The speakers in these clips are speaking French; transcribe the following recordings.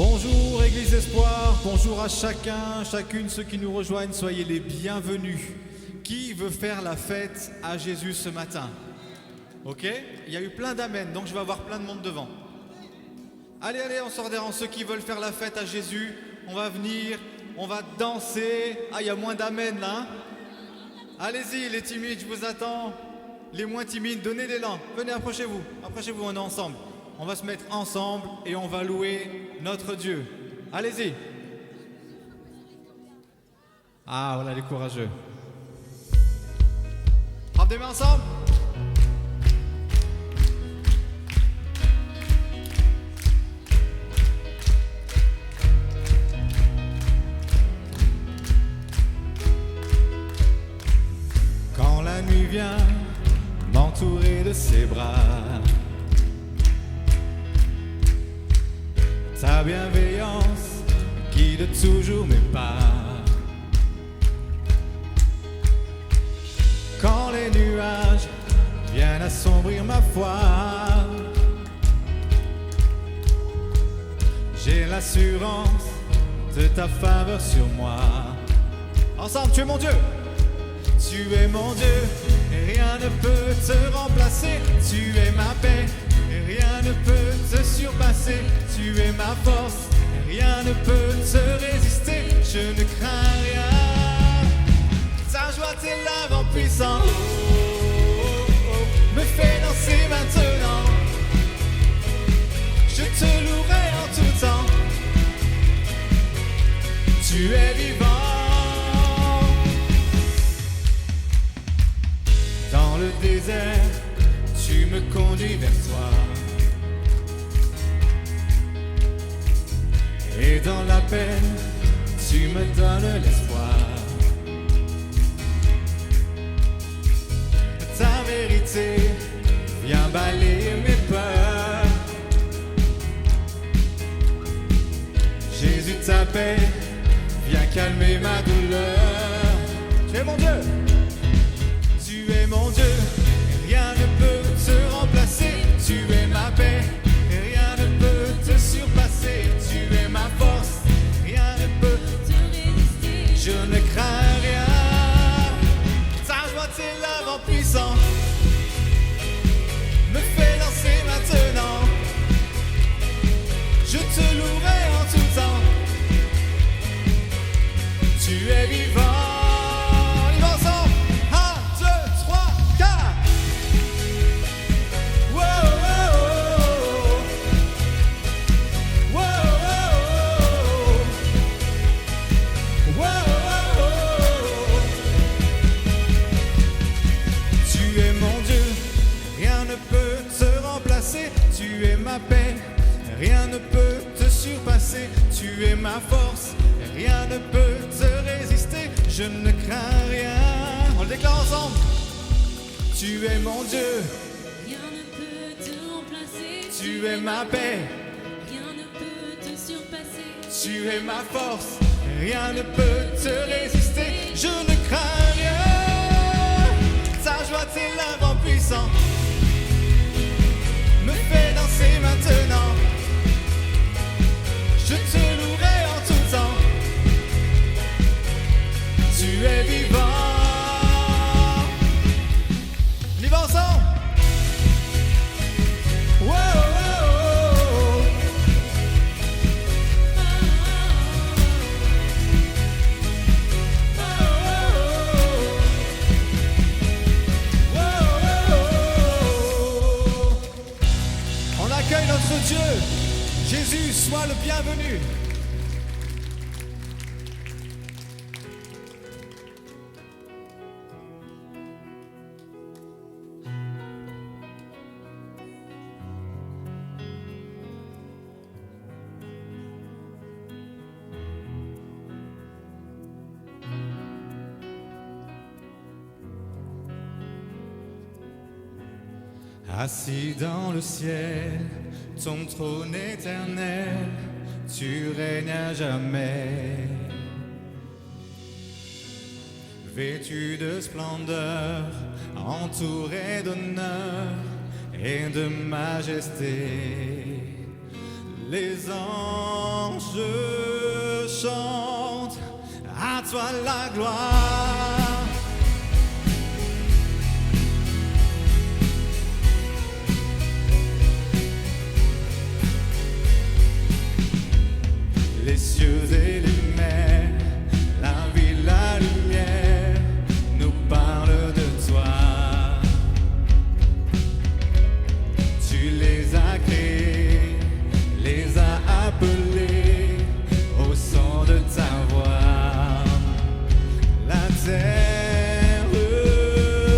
Bonjour Église Espoir, bonjour à chacun, chacune, ceux qui nous rejoignent, soyez les bienvenus. Qui veut faire la fête à Jésus ce matin? Ok? Il y a eu plein d'amens, donc je vais avoir plein de monde devant. Allez, on sort des rangs, ceux qui veulent faire la fête à Jésus, on va venir, on va danser. Ah, il y a moins d'amens là, hein? Allez-y les timides, je vous attends. Les moins timides, donnez l'élan, venez, approchez-vous, on est ensemble. On va se mettre ensemble et on va louer notre Dieu. Allez-y. Ah, voilà les courageux. Frappe des mains ensemble. Quand la nuit vient m'entourer de ses bras, ta bienveillance guide toujours mes pas. Quand les nuages viennent assombrir ma foi, j'ai l'assurance de ta faveur sur moi. Ensemble, tu es mon Dieu. Tu es mon Dieu, et rien ne peut te remplacer. Tu es ma paix, et rien ne peut te surpasser. Tu es ma force, et rien ne peut te résister. Je ne crains rien. Ta joie t'élève en puissance, me fait danser maintenant. Je te louerai en tout temps. Tu es vivant. Dans le désert, tu me conduis vers toi. Et dans la peine, tu me donnes l'espoir. Ta vérité vient balayer mes peurs. Jésus, ta paix vient calmer ma douleur. Tu es mon Dieu. Tu es mon Dieu, et rien ne peut te remplacer. Tu es ma paix, et rien ne peut te surpasser. Tu es ma force, rien ne peut te résister. Je ne crains rien. Ta joie t'élève en puissance, me fait danser maintenant. Je te louerai en tout temps. Tu es vivant. Tu es ma paix, rien ne peut te surpasser. Tu es ma force, rien ne peut te résister. Je ne crains rien. On le déclare ensemble. Tu es mon Dieu, rien ne peut te remplacer. Tu es ma paix, rien ne peut te surpasser. Tu es ma force, rien ne peut te résister. Je ne crains rien. Ta joie t'élève en puissance, me fait danser maintenant. Je te louerai en tout temps. Tu es vivant. On y va ensemble. Wow, wow, wow. On accueille notre Dieu. Jésus, sois le bienvenu. Assis dans le ciel, ton trône éternel, tu règnes à jamais. Vêtu de splendeur, entouré d'honneur et de majesté, les anges je chante à toi la gloire. Les cieux et les mers, la vie, la lumière nous parlent de toi. Tu les as créés, les as appelés au son de ta voix. La terre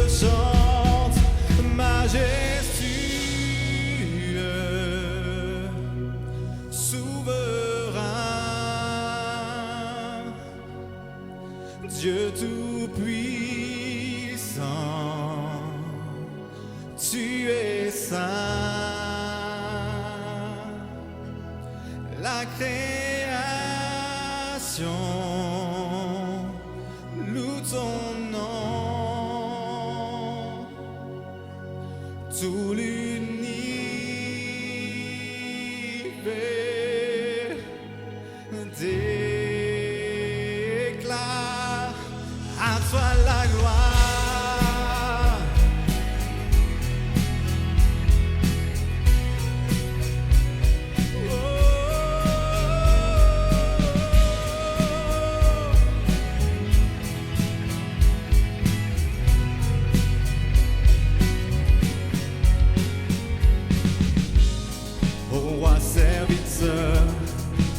chante majestueux, souverain, Dieu tout-puissant, tu es saint. La création loue ton nom, tout l'univers déclare à toi la gloire. Ô roi serviteur,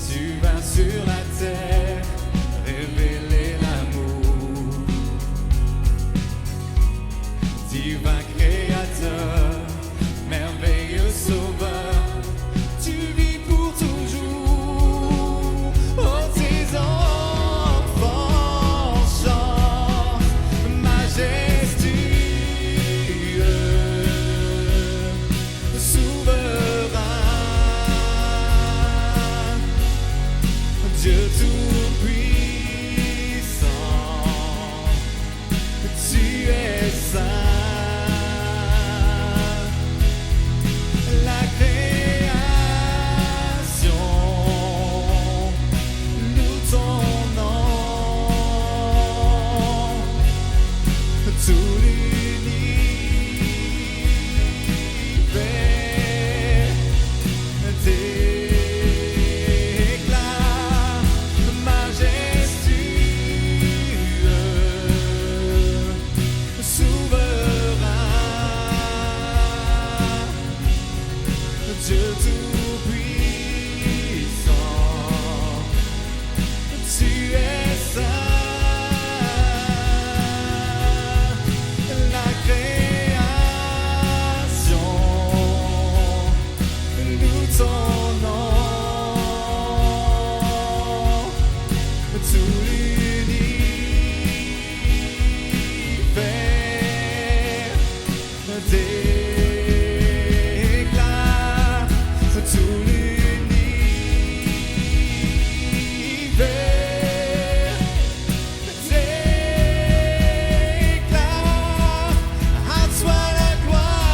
tu vas sur la terre révéler l'amour. Divin créateur, merveilleux sauveur, tu vis pour toujours. Oh, tes enfants chantent majestueux, souverain, Dieu tout-puissant, tu es saint. La création loue ton nom, tout l'univers déclare majestueux, souverain, Dieu tout-puissant, tu es saint. La création loue ton nom, tout l'univers déclare, tout l'univers déclare à toi la gloire.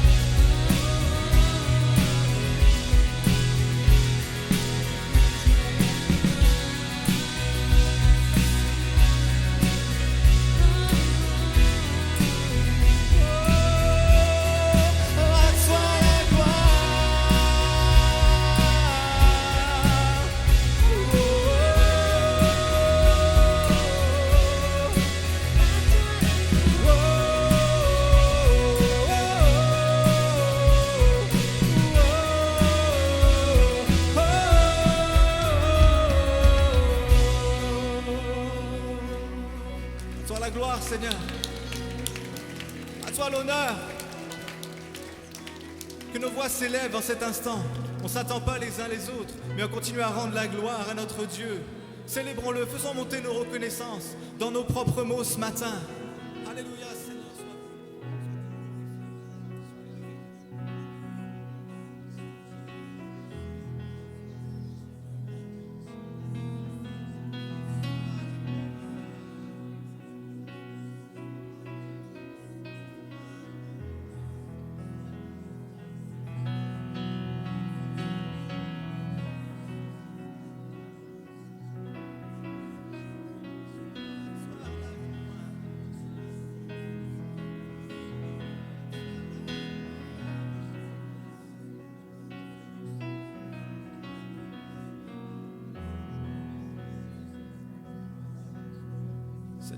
À toi la gloire. À toi la gloire, Seigneur. À toi l'honneur. Que nos voix s'élèvent en cet instant. On ne s'attend pas les uns les autres, mais on continue à rendre la gloire à notre Dieu. Célébrons-le, faisons monter nos reconnaissances dans nos propres mots ce matin. Alléluia, Seigneur.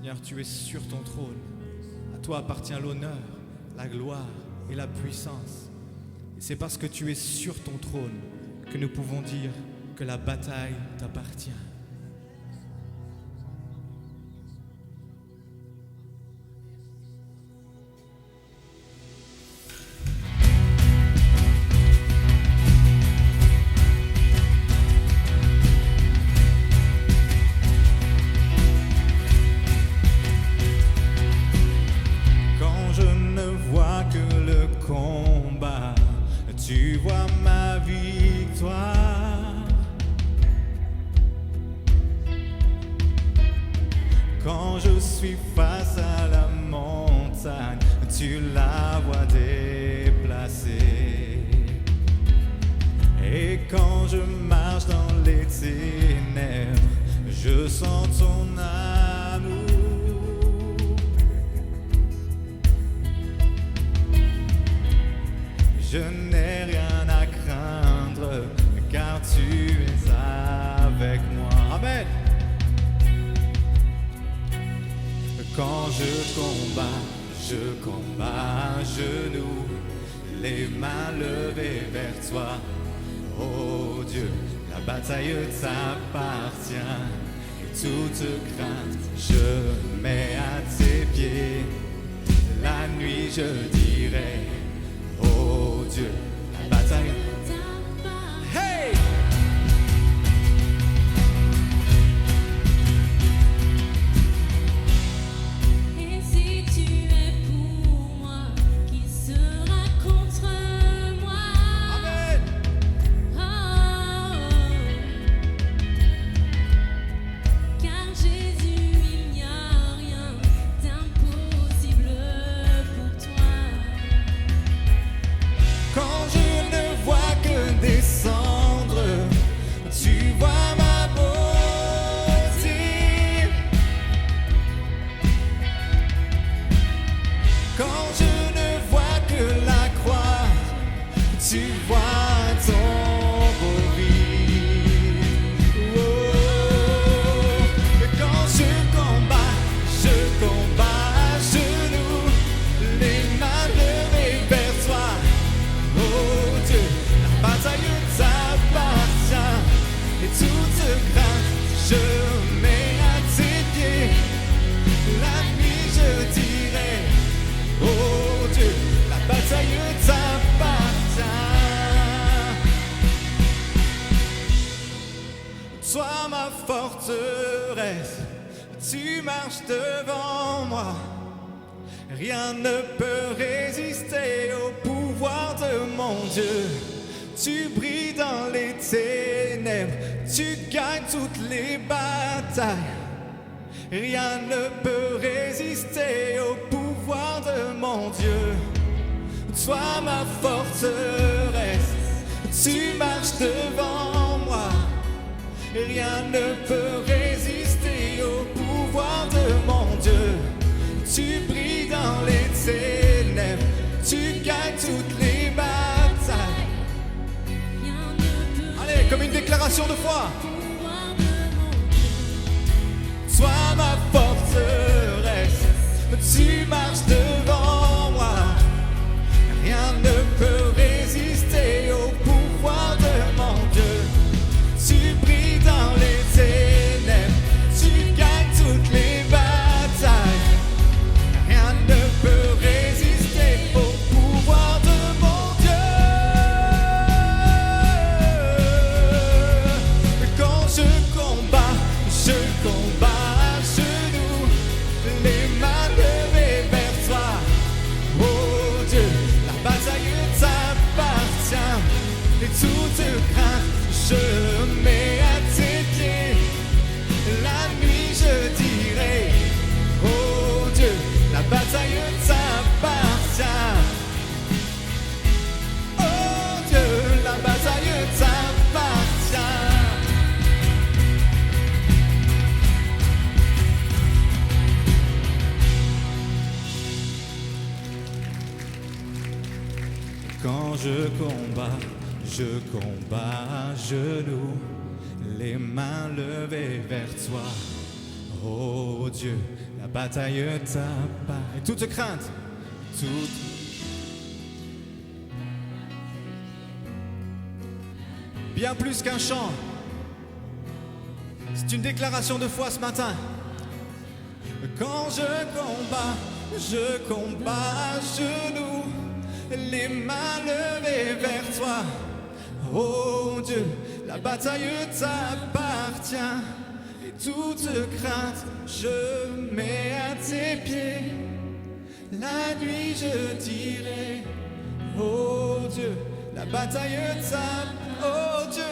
Seigneur, tu es sur ton trône. À toi appartient l'honneur, la gloire et la puissance. Et c'est parce que tu es sur ton trône que nous pouvons dire que la bataille t'appartient. Tu vois ma victoire. Quand je suis face à la montagne, tu la vois déplacer. Et quand je marche dans les ténèbres, je sens ton amour. Je n'ai rien à craindre, car tu es avec moi. Amen. Quand je combats à genoux, les mains levées vers toi. Oh Dieu, la bataille t'appartient. Et toute crainte, je mets à tes pieds. La nuit, je dirai, oh Dieu, la bataille. Hey! Et si tu es pour moi, qui sera contre moi? Amen! Oh, car Jésus, il n'y a rien d'impossible pour toi. Quand je ne vois que descendre, tu vois ma beauté. Quand je ne vois que la croix, tu vois ton beau vide. Oh, quand je combats à genoux, les mains levées vers toi. Oh Dieu, la bataille t'appartient. Et toute crainte, je mets à tes pieds. La nuit, je dirai, oh Dieu, la bataille t'appartient. Toi ma forteresse, tu marches devant moi. Rien ne peut résister au pouvoir de mon Dieu. Tu brilles dans les ténèbres, tu gagnes toutes les batailles. Rien ne peut résister au pouvoir de mon Dieu. Toi ma forteresse, tu marches devant moi. Rien ne peut résister au pouvoir de mon Dieu. Tu brilles dans les ténèbres, tu gagnes toutes les batailles. Rien ne peut Allez, comme une déclaration de foi. pouvoir de mon Dieu. Sois ma forteresse, tu marches devant moi. Rien ne peut résister au pouvoir de mon Dieu. Tu brilles dans les ténèbres, tu gagnes toutes les batailles. Rien ne peut résister au pouvoir de mon Dieu. Quand je combats à genoux, les mains levées vers toi. Oh Dieu, la bataille t'appartient. Et toute crainte, je mets à tes pieds. La nuit, je dirai, oh Dieu, la bataille t'appartient. Oh Dieu, la bataille t'appartient. Quand je combats à genoux, les mains levées vers toi. Oh Dieu, la bataille t'appartient. Et toute crainte, toute... Bien plus qu'un chant, c'est une déclaration de foi ce matin. Quand je combats à genoux, les mains levées vers toi. Oh Dieu, la bataille t'appartient. Et toute crainte, je mets à tes pieds. La nuit, je dirai, oh Dieu, la bataille t'appartient. Oh Dieu,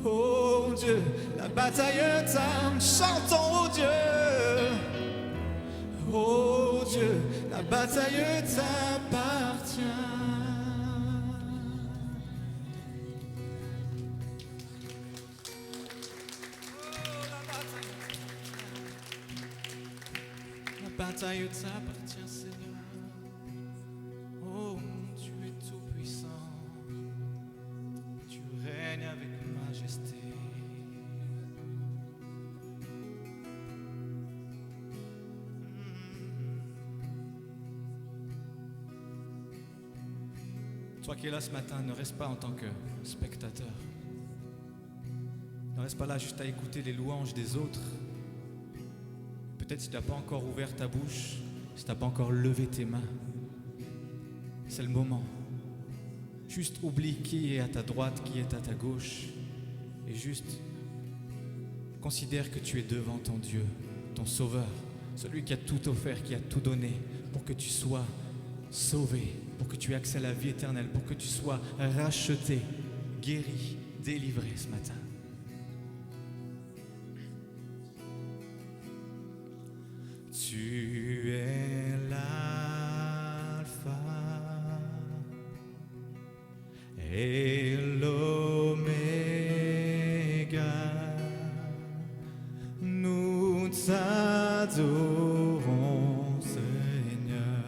oh Dieu, la bataille t'appartient. Chantons, oh Dieu, oh Dieu, la bataille t'appartient. La bataille t'appartient, Seigneur. Oh, tu es tout puissant. Tu règnes avec majesté. Toi qui es là ce matin, ne reste pas en tant que spectateur. Ne reste pas là juste à écouter les louanges des autres. Peut-être si tu n'as pas encore ouvert ta bouche, si tu n'as pas encore levé tes mains, c'est le moment. Juste oublie qui est à ta droite, qui est à ta gauche, et juste considère que tu es devant ton Dieu, ton Sauveur, celui qui a tout offert, qui a tout donné pour que tu sois sauvé, pour que tu aies accès à la vie éternelle, pour que tu sois racheté, guéri, délivré ce matin. Tu es l'alpha et l'oméga. Nous t'adorons, Seigneur.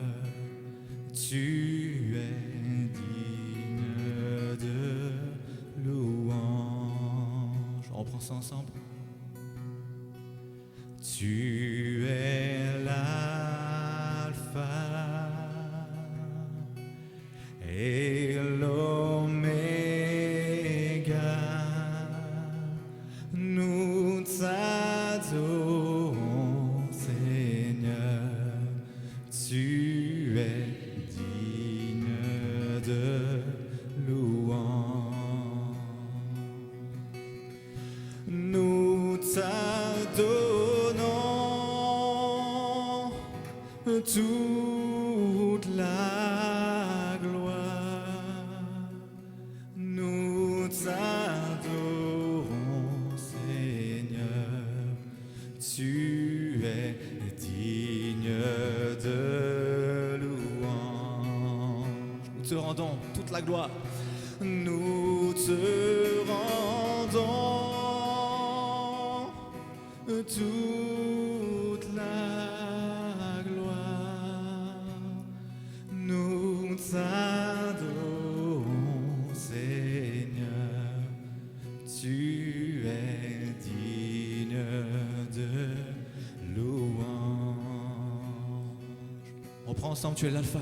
Tu es digne de louange. On reprend ça ensemble. Tu es l'alpha et l'oméga. Nous t'adorons, Seigneur. Tu es digne de louange. Nous t'adorons toute la gloire. Nous t'adorons, Seigneur. Tu es digne de louange. Nous te rendons toute la gloire. Nous te rendons toute la gloire. Nous t'adorons, Seigneur. Tu es digne de louange. On prend ensemble, tu es l'alpha.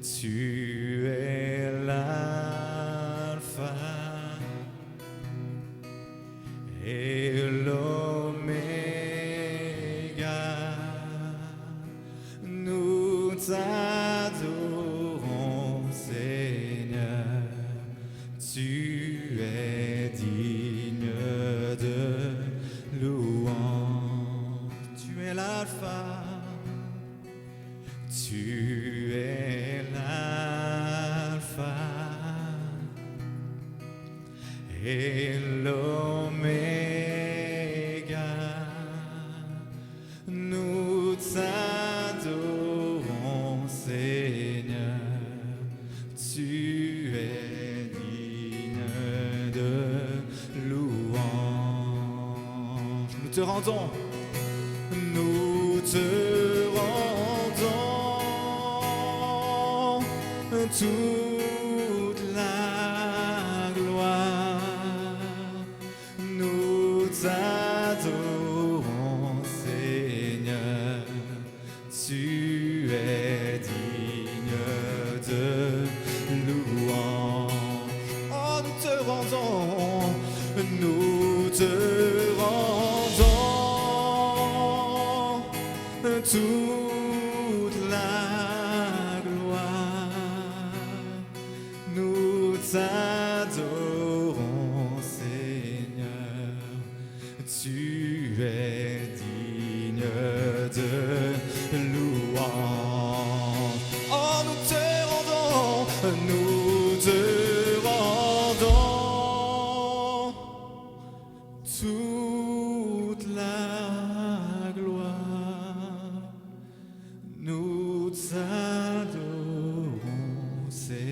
Tu es l'alpha et l'oméga. Nous t'adorons, Seigneur. Tu es digne de louange. Tu es l'alpha. Tu es l'alpha et l'oméga. Nous t'adorons, Seigneur. Tu es digne de louange. Nous te rendons. Nous te rendons toute la gloire. Nous t'adorons, t'adorons, Seigneur. Tu es digne de louange. Oh, nous te rendons toute la gloire. Nous t'adorons, Seigneur.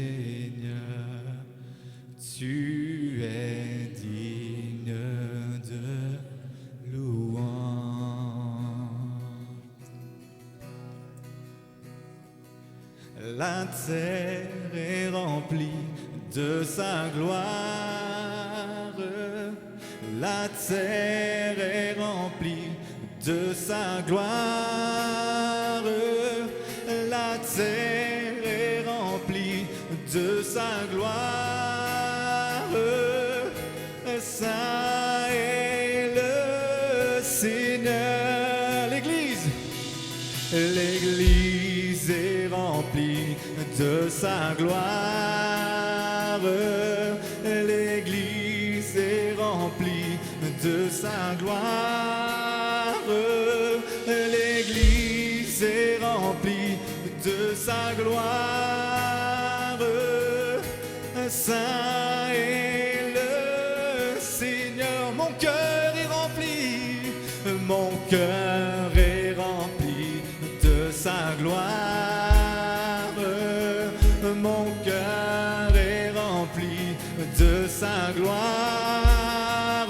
Tu es digne de louange. La terre est remplie de sa gloire. La terre est remplie de sa gloire. La terre est remplie de sa gloire. Ça est le Seigneur. L'église est remplie de sa gloire. L'église est remplie de sa gloire. L'église est remplie de sa gloire. Saint est le Seigneur. Mon cœur est rempli. Mon cœur est rempli de sa gloire. Mon cœur est rempli de sa gloire.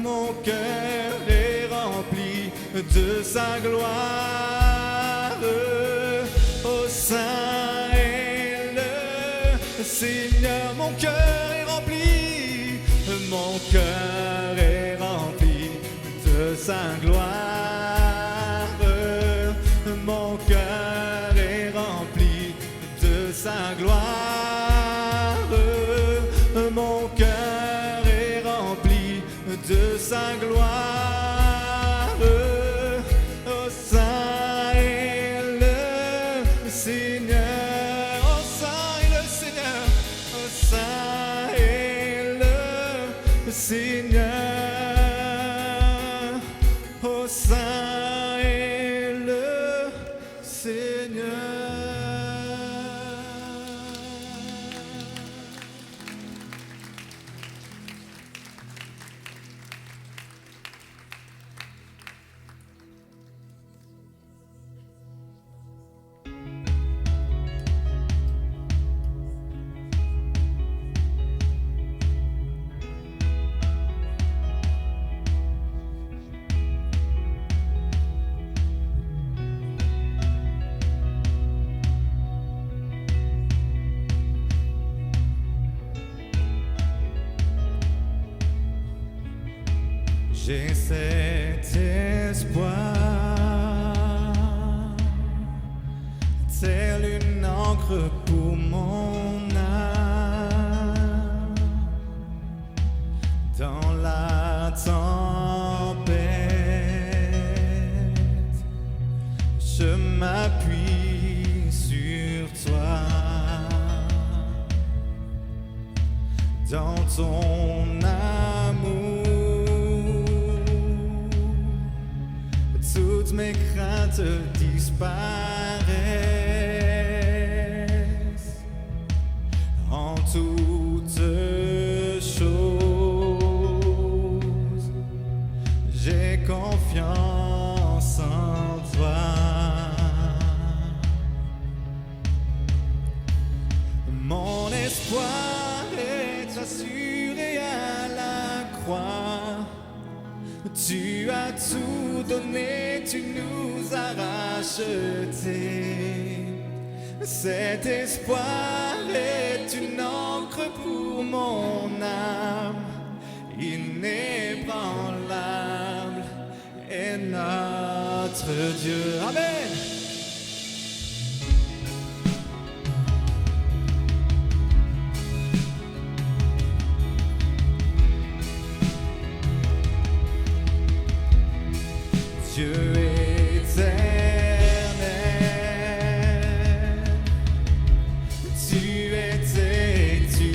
Mon cœur est rempli de sa gloire. Oh, saint est le Seigneur. Mon cœur est rempli. Mon cœur est rempli de sa gloire. Mon cœur est rempli de sa gloire. Mon cœur est rempli de sa gloire. Oh, saint est le Seigneur. Oh, saint est le Seigneur. Oh, saint est le Seigneur. Oh, saint est le Seigneur. J'ai cet espoir, tel une encre pour mon âme. Dans la tempête, je m'appuie sur toi. Dans ton amour, toutes mes craintes disparaissent. En toutes choses, j'ai confiance en toi. Mon espoir est assuré à la croix. Tu as tout donné, tu nous as rachetés. Cet espoir est une encre pour mon âme. Inébranlable est notre Dieu. Amen. Dieu éternel, tu étais, tu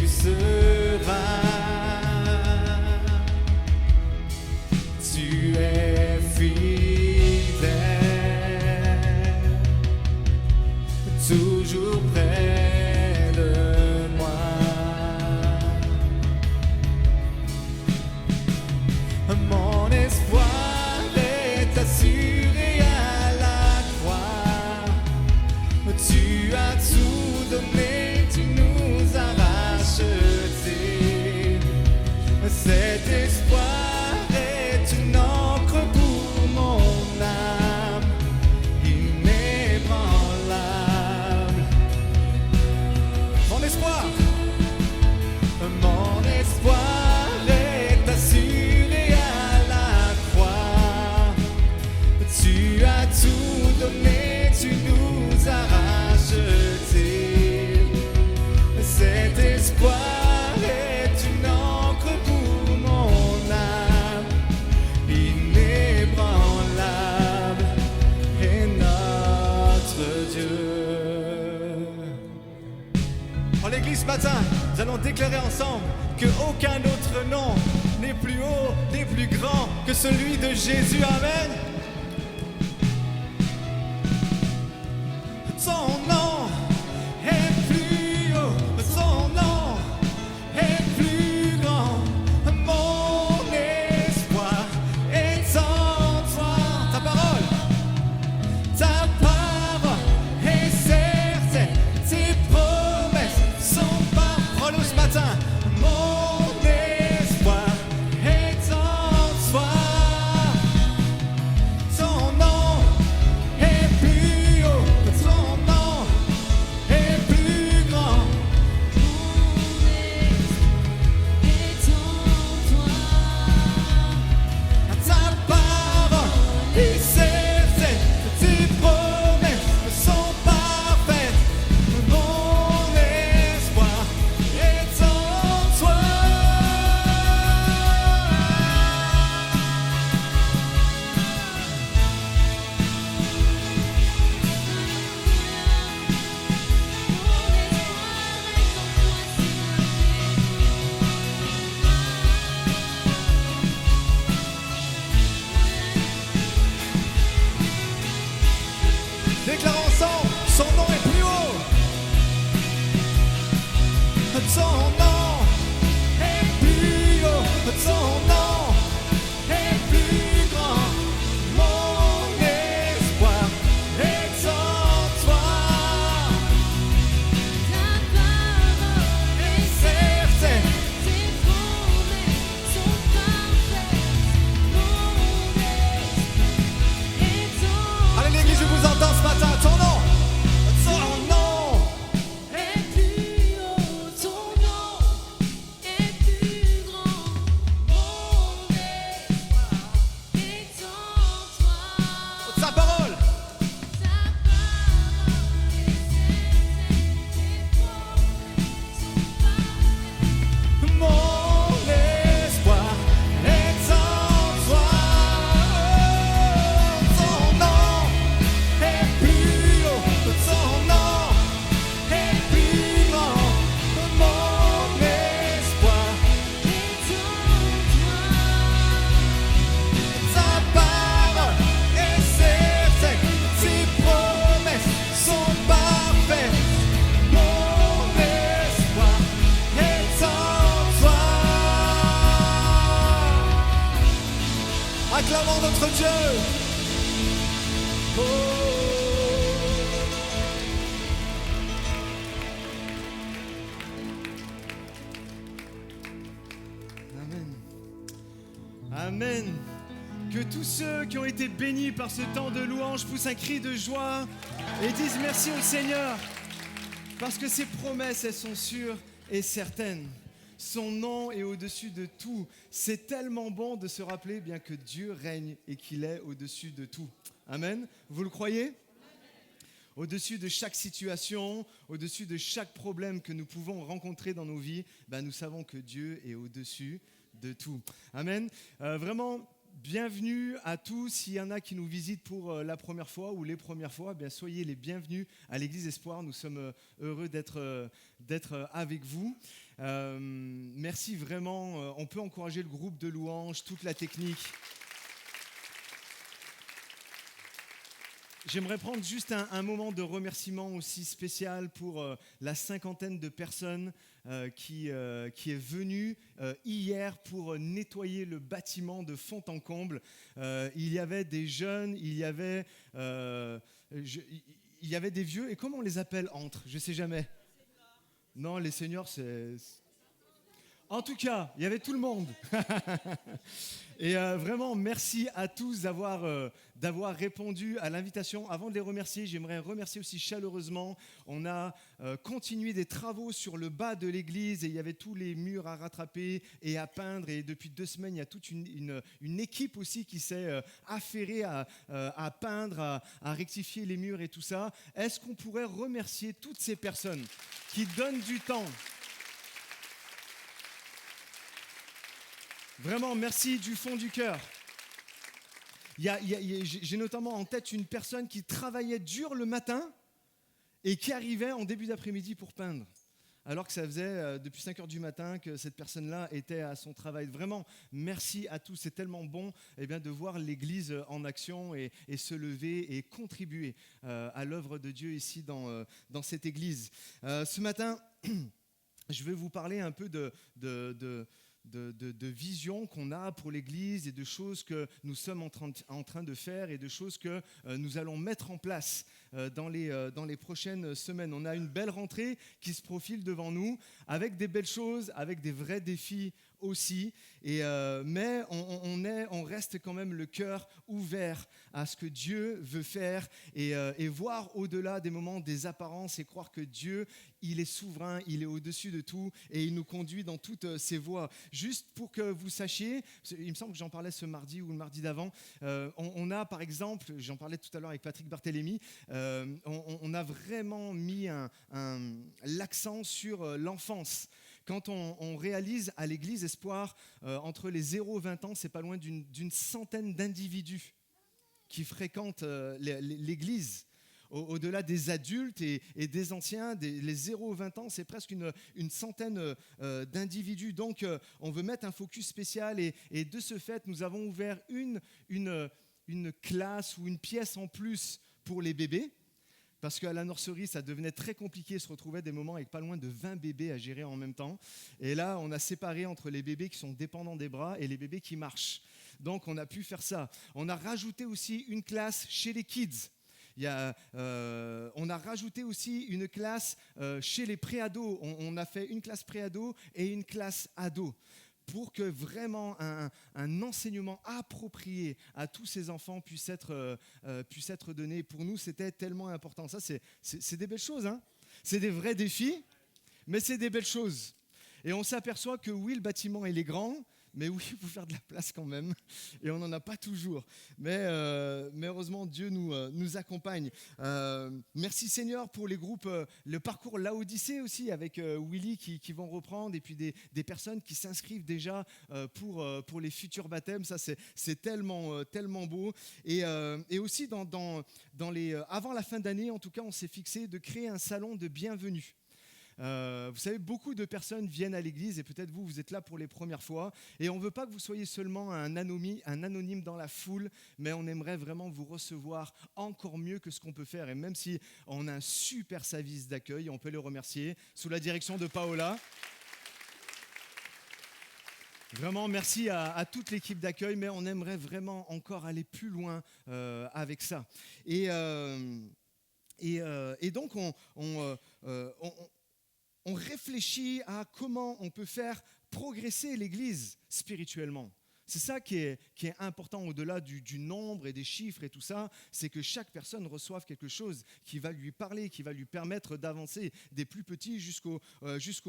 En l'église ce matin, nous allons déclarer ensemble que aucun autre nom n'est plus haut, n'est plus grand que celui de Jésus. Amen. Son nom est plus haut, son nom est plus grand. Mon espoir est en toi. Ta parole est certaine, tes promesses sont parole ce matin. Mon espoir est en toi. Ton nom est plus haut, ton nom est plus grand. Ta parole est certaine, tes promesses sont parfaites. Mon espoir est en toi. Déclarons ensemble, son nom est plus haut. Son nom est plus haut. Son nom est plus grand. Mon espoir est en toi. Et certaine. Allez l'église, je vous entends ce matin. Ton nom Est plus haut, ton nom est plus grand. Mon espoir est en toi. sa parole. Ta parole est certaine, tes promesses sont parfaites. Mon espoir est en toi. Ton nom est plus haut. Ton nom est plus grand. Mon espoir Est en toi. ta parole est certaine. Tes promesses sont parfaites. Mon espoir est en toi. Acclamons notre Dieu. Oh. Amen. Amen. Que tous ceux qui ont été bénis par ce temps de louange poussent un cri de joie et disent merci au Seigneur. Parce que ses promesses, elles sont sûres et certaines. Son nom est au-dessus de tout. C'est tellement bon de se rappeler bien que Dieu règne et qu'il est au-dessus de tout. Amen. Vous le croyez ? Au-dessus de chaque situation, au-dessus de chaque problème que nous pouvons rencontrer dans nos vies, nous savons que Dieu est au-dessus de tout. Amen. Vraiment, bienvenue à tous. S'il y en a qui nous visitent pour la première fois ou les premières fois, soyez les bienvenus à l'Église Espoir. Nous sommes heureux d'être avec vous. Merci vraiment. On peut encourager le groupe de louanges, toute la technique. J'aimerais prendre juste un moment de remerciement aussi spécial pour la cinquantaine de personnes qui est venue hier pour nettoyer le bâtiment de fond en comble. Il y avait des jeunes, il y avait des vieux. Et comment on les appelle entre ? Je ne sais jamais. Non, les seniors, c'est... En tout cas, il y avait tout le monde. Et vraiment, merci à tous d'avoir répondu à l'invitation. Avant de les remercier, j'aimerais remercier aussi chaleureusement. On a continué des travaux sur le bas de l'église et il y avait tous les murs à rattraper et à peindre. Et depuis 2 semaines, il y a toute une équipe aussi qui s'est affairée à peindre, à rectifier les murs et tout ça. Est-ce qu'on pourrait remercier toutes ces personnes qui donnent du temps ? Vraiment, merci du fond du cœur. J'ai notamment en tête une personne qui travaillait dur le matin et qui arrivait en début d'après-midi pour peindre. alors que ça faisait depuis 5 heures du matin que cette personne-là était à son travail. Vraiment, merci à tous. C'est tellement bon de voir l'Église en action et se lever et contribuer à l'œuvre de Dieu ici dans cette Église. Ce matin, je vais vous parler un peu de vision qu'on a pour l'Église et de choses que nous sommes en train de faire et de choses que nous allons mettre en place dans les prochaines semaines. On a une belle rentrée qui se profile devant nous avec des belles choses, avec des vrais défis aussi, mais on reste quand même le cœur ouvert à ce que Dieu veut faire et voir au-delà des moments des apparences et croire que Dieu, il est souverain, il est au-dessus de tout et il nous conduit dans toutes ses voies. Juste pour que vous sachiez, il me semble que j'en parlais ce mardi ou le mardi d'avant, on a par exemple, j'en parlais tout à l'heure avec Patrick Barthélémy, on a vraiment mis l'accent sur l'enfance. Quand on réalise à l'Église Espoir, entre les 0 et 20 ans, c'est pas loin d'une centaine d'individus qui fréquentent l'Église. Au-delà des adultes et des anciens, les 0 à 20 ans, c'est presque une centaine d'individus. Donc, on veut mettre un focus spécial et de ce fait, nous avons ouvert une classe ou une pièce en plus pour les bébés. Parce qu'à la nurserie, ça devenait très compliqué, se retrouvait des moments avec pas loin de 20 bébés à gérer en même temps. Et là, on a séparé entre les bébés qui sont dépendants des bras et les bébés qui marchent. Donc, on a pu faire ça. On a rajouté aussi une classe chez les kids. On a rajouté aussi une classe chez les préados. On a fait une classe préado et une classe ado, pour que vraiment un enseignement approprié à tous ces enfants puisse être donné. Pour nous, c'était tellement important. Ça, c'est des belles choses, hein. C'est des vrais défis, mais c'est des belles choses. Et on s'aperçoit que oui, le bâtiment, il est grand, mais oui, il faut faire de la place quand même. Et on n'en a pas toujours. Mais heureusement, Dieu nous accompagne. Merci Seigneur pour les groupes, le parcours Laodicée aussi, avec Willy qui vont reprendre, et puis des personnes qui s'inscrivent déjà pour les futurs baptêmes. Ça, c'est tellement beau. Et aussi, avant la fin d'année, en tout cas, on s'est fixé de créer un salon de bienvenue. Vous savez, beaucoup de personnes viennent à l'église et peut-être vous êtes là pour les premières fois et on ne veut pas que vous soyez seulement un anonyme dans la foule, mais on aimerait vraiment vous recevoir encore mieux que ce qu'on peut faire. Et même si on a un super service d'accueil, on peut le remercier, sous la direction de Paola. Vraiment, merci à toute l'équipe d'accueil, mais on aimerait vraiment encore aller plus loin avec ça. Et donc, on réfléchit à comment on peut faire progresser l'Église spirituellement. C'est ça qui est important au-delà du nombre et des chiffres et tout ça, c'est que chaque personne reçoive quelque chose qui va lui parler, qui va lui permettre d'avancer des plus petits jusqu'aux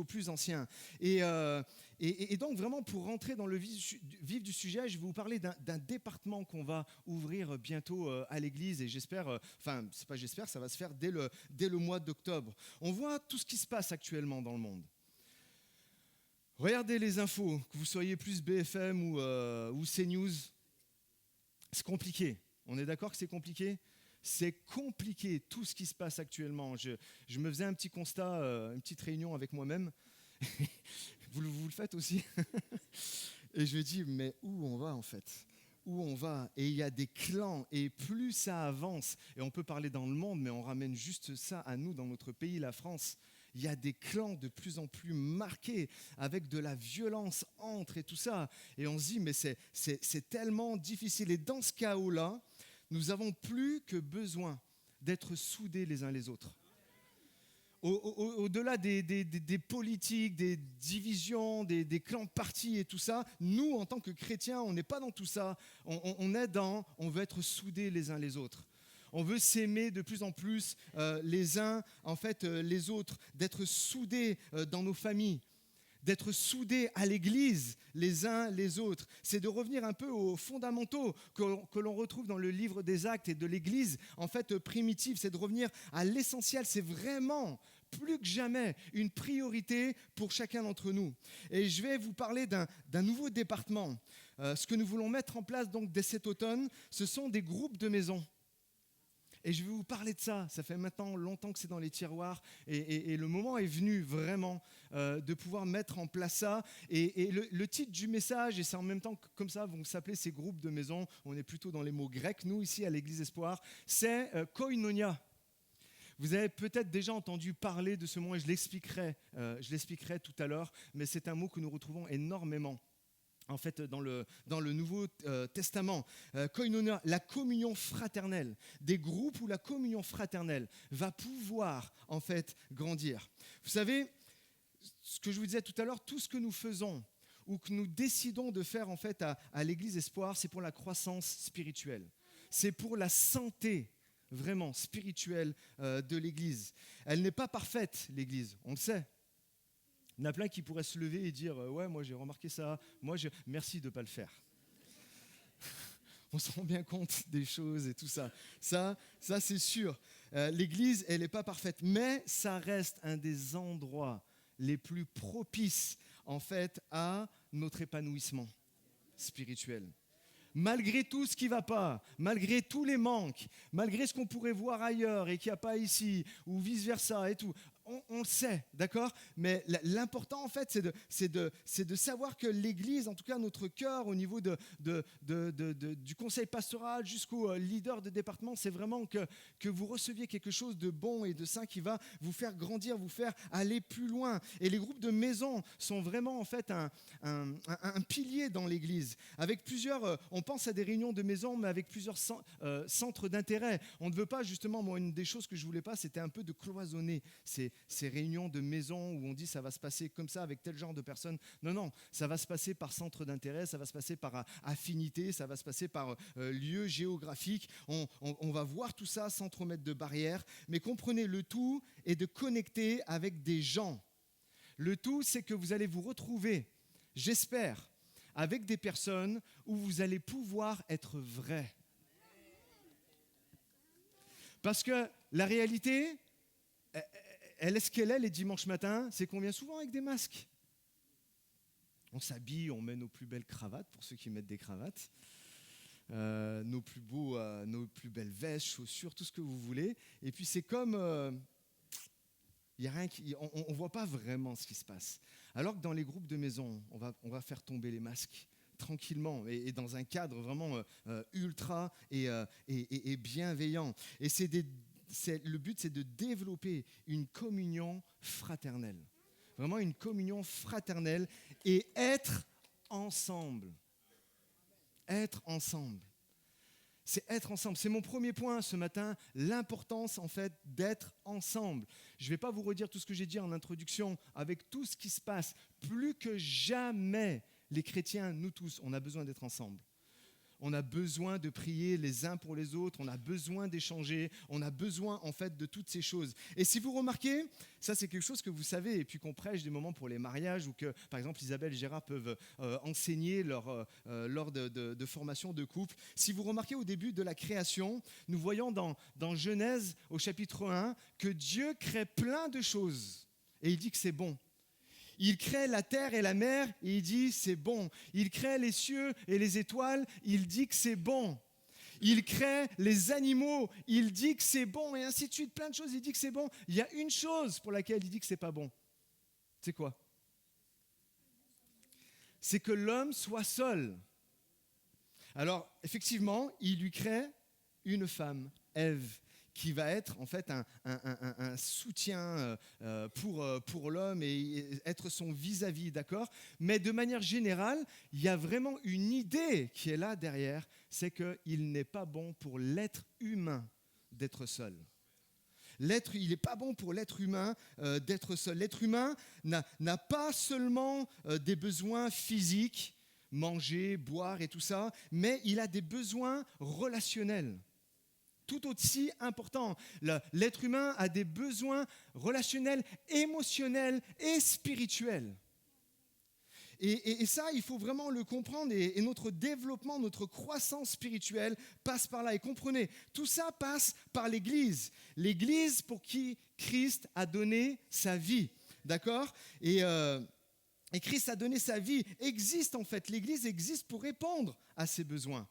plus anciens. Et donc vraiment pour rentrer dans le vif du sujet, je vais vous parler d'un département qu'on va ouvrir bientôt à l'église et ça va se faire dès le mois d'octobre. On voit tout ce qui se passe actuellement dans le monde. Regardez les infos, que vous soyez plus BFM ou CNews, c'est compliqué. On est d'accord que c'est compliqué ? C'est compliqué tout ce qui se passe actuellement. Je me faisais un petit constat, une petite réunion avec moi-même. Vous le faites aussi. Et je me dis, mais où on va en fait ? Où on va ? Et il y a des clans, et plus ça avance, et on peut parler dans le monde, mais on ramène juste ça à nous, dans notre pays, la France. Il y a des clans de plus en plus marqués, avec de la violence entre et tout ça. Et on se dit, mais c'est tellement difficile. Et dans ce chaos-là, nous avons plus que besoin d'être soudés les uns les autres. Au-delà des politiques, des divisions, des clans de partis et tout ça, nous, en tant que chrétiens, on n'est pas dans tout ça. On veut être soudés les uns les autres. On veut s'aimer de plus en plus les uns, les autres, d'être soudés dans nos familles, d'être soudés à l'église les uns les autres. C'est de revenir un peu aux fondamentaux que l'on retrouve dans le livre des Actes et de l'église primitive. C'est de revenir à l'essentiel. C'est vraiment plus que jamais une priorité pour chacun d'entre nous. Et je vais vous parler d'un nouveau département. Ce que nous voulons mettre en place donc dès cet automne, ce sont des groupes de maison. Et je vais vous parler de ça. Ça fait maintenant longtemps que c'est dans les tiroirs. Et le moment est venu vraiment de pouvoir mettre en place ça. Et le titre du message, et c'est en même temps comme ça vont s'appeler ces groupes de maison. On est plutôt dans les mots grecs, nous, ici à l'Église Espoir. C'est koinonia. Vous avez peut-être déjà entendu parler de ce mot et je l'expliquerai tout à l'heure. Mais c'est un mot que nous retrouvons énormément. En fait, dans le Nouveau Testament, koinonia, la communion fraternelle, des groupes où la communion fraternelle va pouvoir en fait grandir. Vous savez, ce que je vous disais tout à l'heure, tout ce que nous faisons ou que nous décidons de faire en fait à l'Église Espoir, c'est pour la croissance spirituelle, c'est pour la santé vraiment spirituelle de l'Église. Elle n'est pas parfaite, l'Église, on le sait. Il y en a plein qui pourraient se lever et dire « Ouais, moi j'ai remarqué ça, merci de ne pas le faire. » On se rend bien compte des choses et tout ça. Ça c'est sûr. L'Église, elle n'est pas parfaite, mais ça reste un des endroits les plus propices, en fait, à notre épanouissement spirituel. Malgré tout ce qui ne va pas, malgré tous les manques, malgré ce qu'on pourrait voir ailleurs et qu'il n'y a pas ici, ou vice-versa et tout, on le sait, d'accord ? Mais l'important, en fait, c'est de savoir que l'Église, en tout cas notre cœur, au niveau du conseil pastoral jusqu'au leader de département, c'est vraiment que vous receviez quelque chose de bon et de sain qui va vous faire grandir, vous faire aller plus loin. Et les groupes de maison sont vraiment, en fait, un pilier dans l'Église. Avec plusieurs, on pense à des réunions de maison, mais avec plusieurs centres d'intérêt. On ne veut pas, justement, moi, une des choses que je ne voulais pas, c'était un peu de cloisonner ces réunions de maison où on dit ça va se passer comme ça avec tel genre de personnes. Non, ça va se passer par centre d'intérêt, ça va se passer par affinité, ça va se passer par lieu géographique. On va voir tout ça sans trop mettre de barrières. Mais comprenez, le tout est de connecter avec des gens. Le tout, c'est que vous allez vous retrouver, j'espère, avec des personnes où vous allez pouvoir être vrai. Parce que la réalité, elle est ce qu'elle est les dimanches matins, c'est qu'on vient souvent avec des masques. On s'habille, on met nos plus belles cravates, pour ceux qui mettent des cravates, nos plus belles vestes, chaussures, tout ce que vous voulez. Et puis c'est comme, y a rien on ne voit pas vraiment ce qui se passe. Alors que dans les groupes de maison, on va faire tomber les masques tranquillement et dans un cadre vraiment ultra et bienveillant. Et le but, c'est de développer une communion fraternelle. Vraiment une communion fraternelle et être ensemble. Être ensemble. C'est être ensemble. C'est mon premier point ce matin, l'importance en fait d'être ensemble. Je ne vais pas vous redire tout ce que j'ai dit en introduction avec tout ce qui se passe. Plus que jamais, les chrétiens, nous tous, on a besoin d'être ensemble. On a besoin de prier les uns pour les autres, on a besoin d'échanger, on a besoin en fait de toutes ces choses. Et si vous remarquez, ça c'est quelque chose que vous savez, et puis qu'on prêche des moments pour les mariages, ou que par exemple Isabelle et Gérard peuvent enseigner lors de formation de couple. Si vous remarquez au début de la création, nous voyons dans Genèse au chapitre 1 que Dieu crée plein de choses, et il dit que c'est bon. Il crée la terre et la mer et il dit c'est bon. Il crée les cieux et les étoiles, il dit que c'est bon. Il crée les animaux, il dit que c'est bon et ainsi de suite, plein de choses, il dit que c'est bon. Il y a une chose pour laquelle il dit que c'est pas bon. C'est quoi ? C'est que l'homme soit seul. Alors effectivement, il lui crée une femme, Ève, qui va être en fait un soutien pour l'homme et être son vis-à-vis, d'accord ? Mais de manière générale, il y a vraiment une idée qui est là derrière, c'est qu'il n'est pas bon pour l'être humain d'être seul. Il n'est pas bon pour l'être humain d'être seul. L'être humain n'a pas seulement des besoins physiques, manger, boire et tout ça, mais il a des besoins relationnels. Tout aussi important. L'être humain a des besoins relationnels, émotionnels et spirituels. Et ça, il faut vraiment le comprendre. Et notre développement, notre croissance spirituelle passe par là. Et comprenez, tout ça passe par l'Église. L'Église pour qui Christ a donné sa vie. D'accord ? Et Christ a donné sa vie. Existe en fait. L'Église existe pour répondre à ses besoins.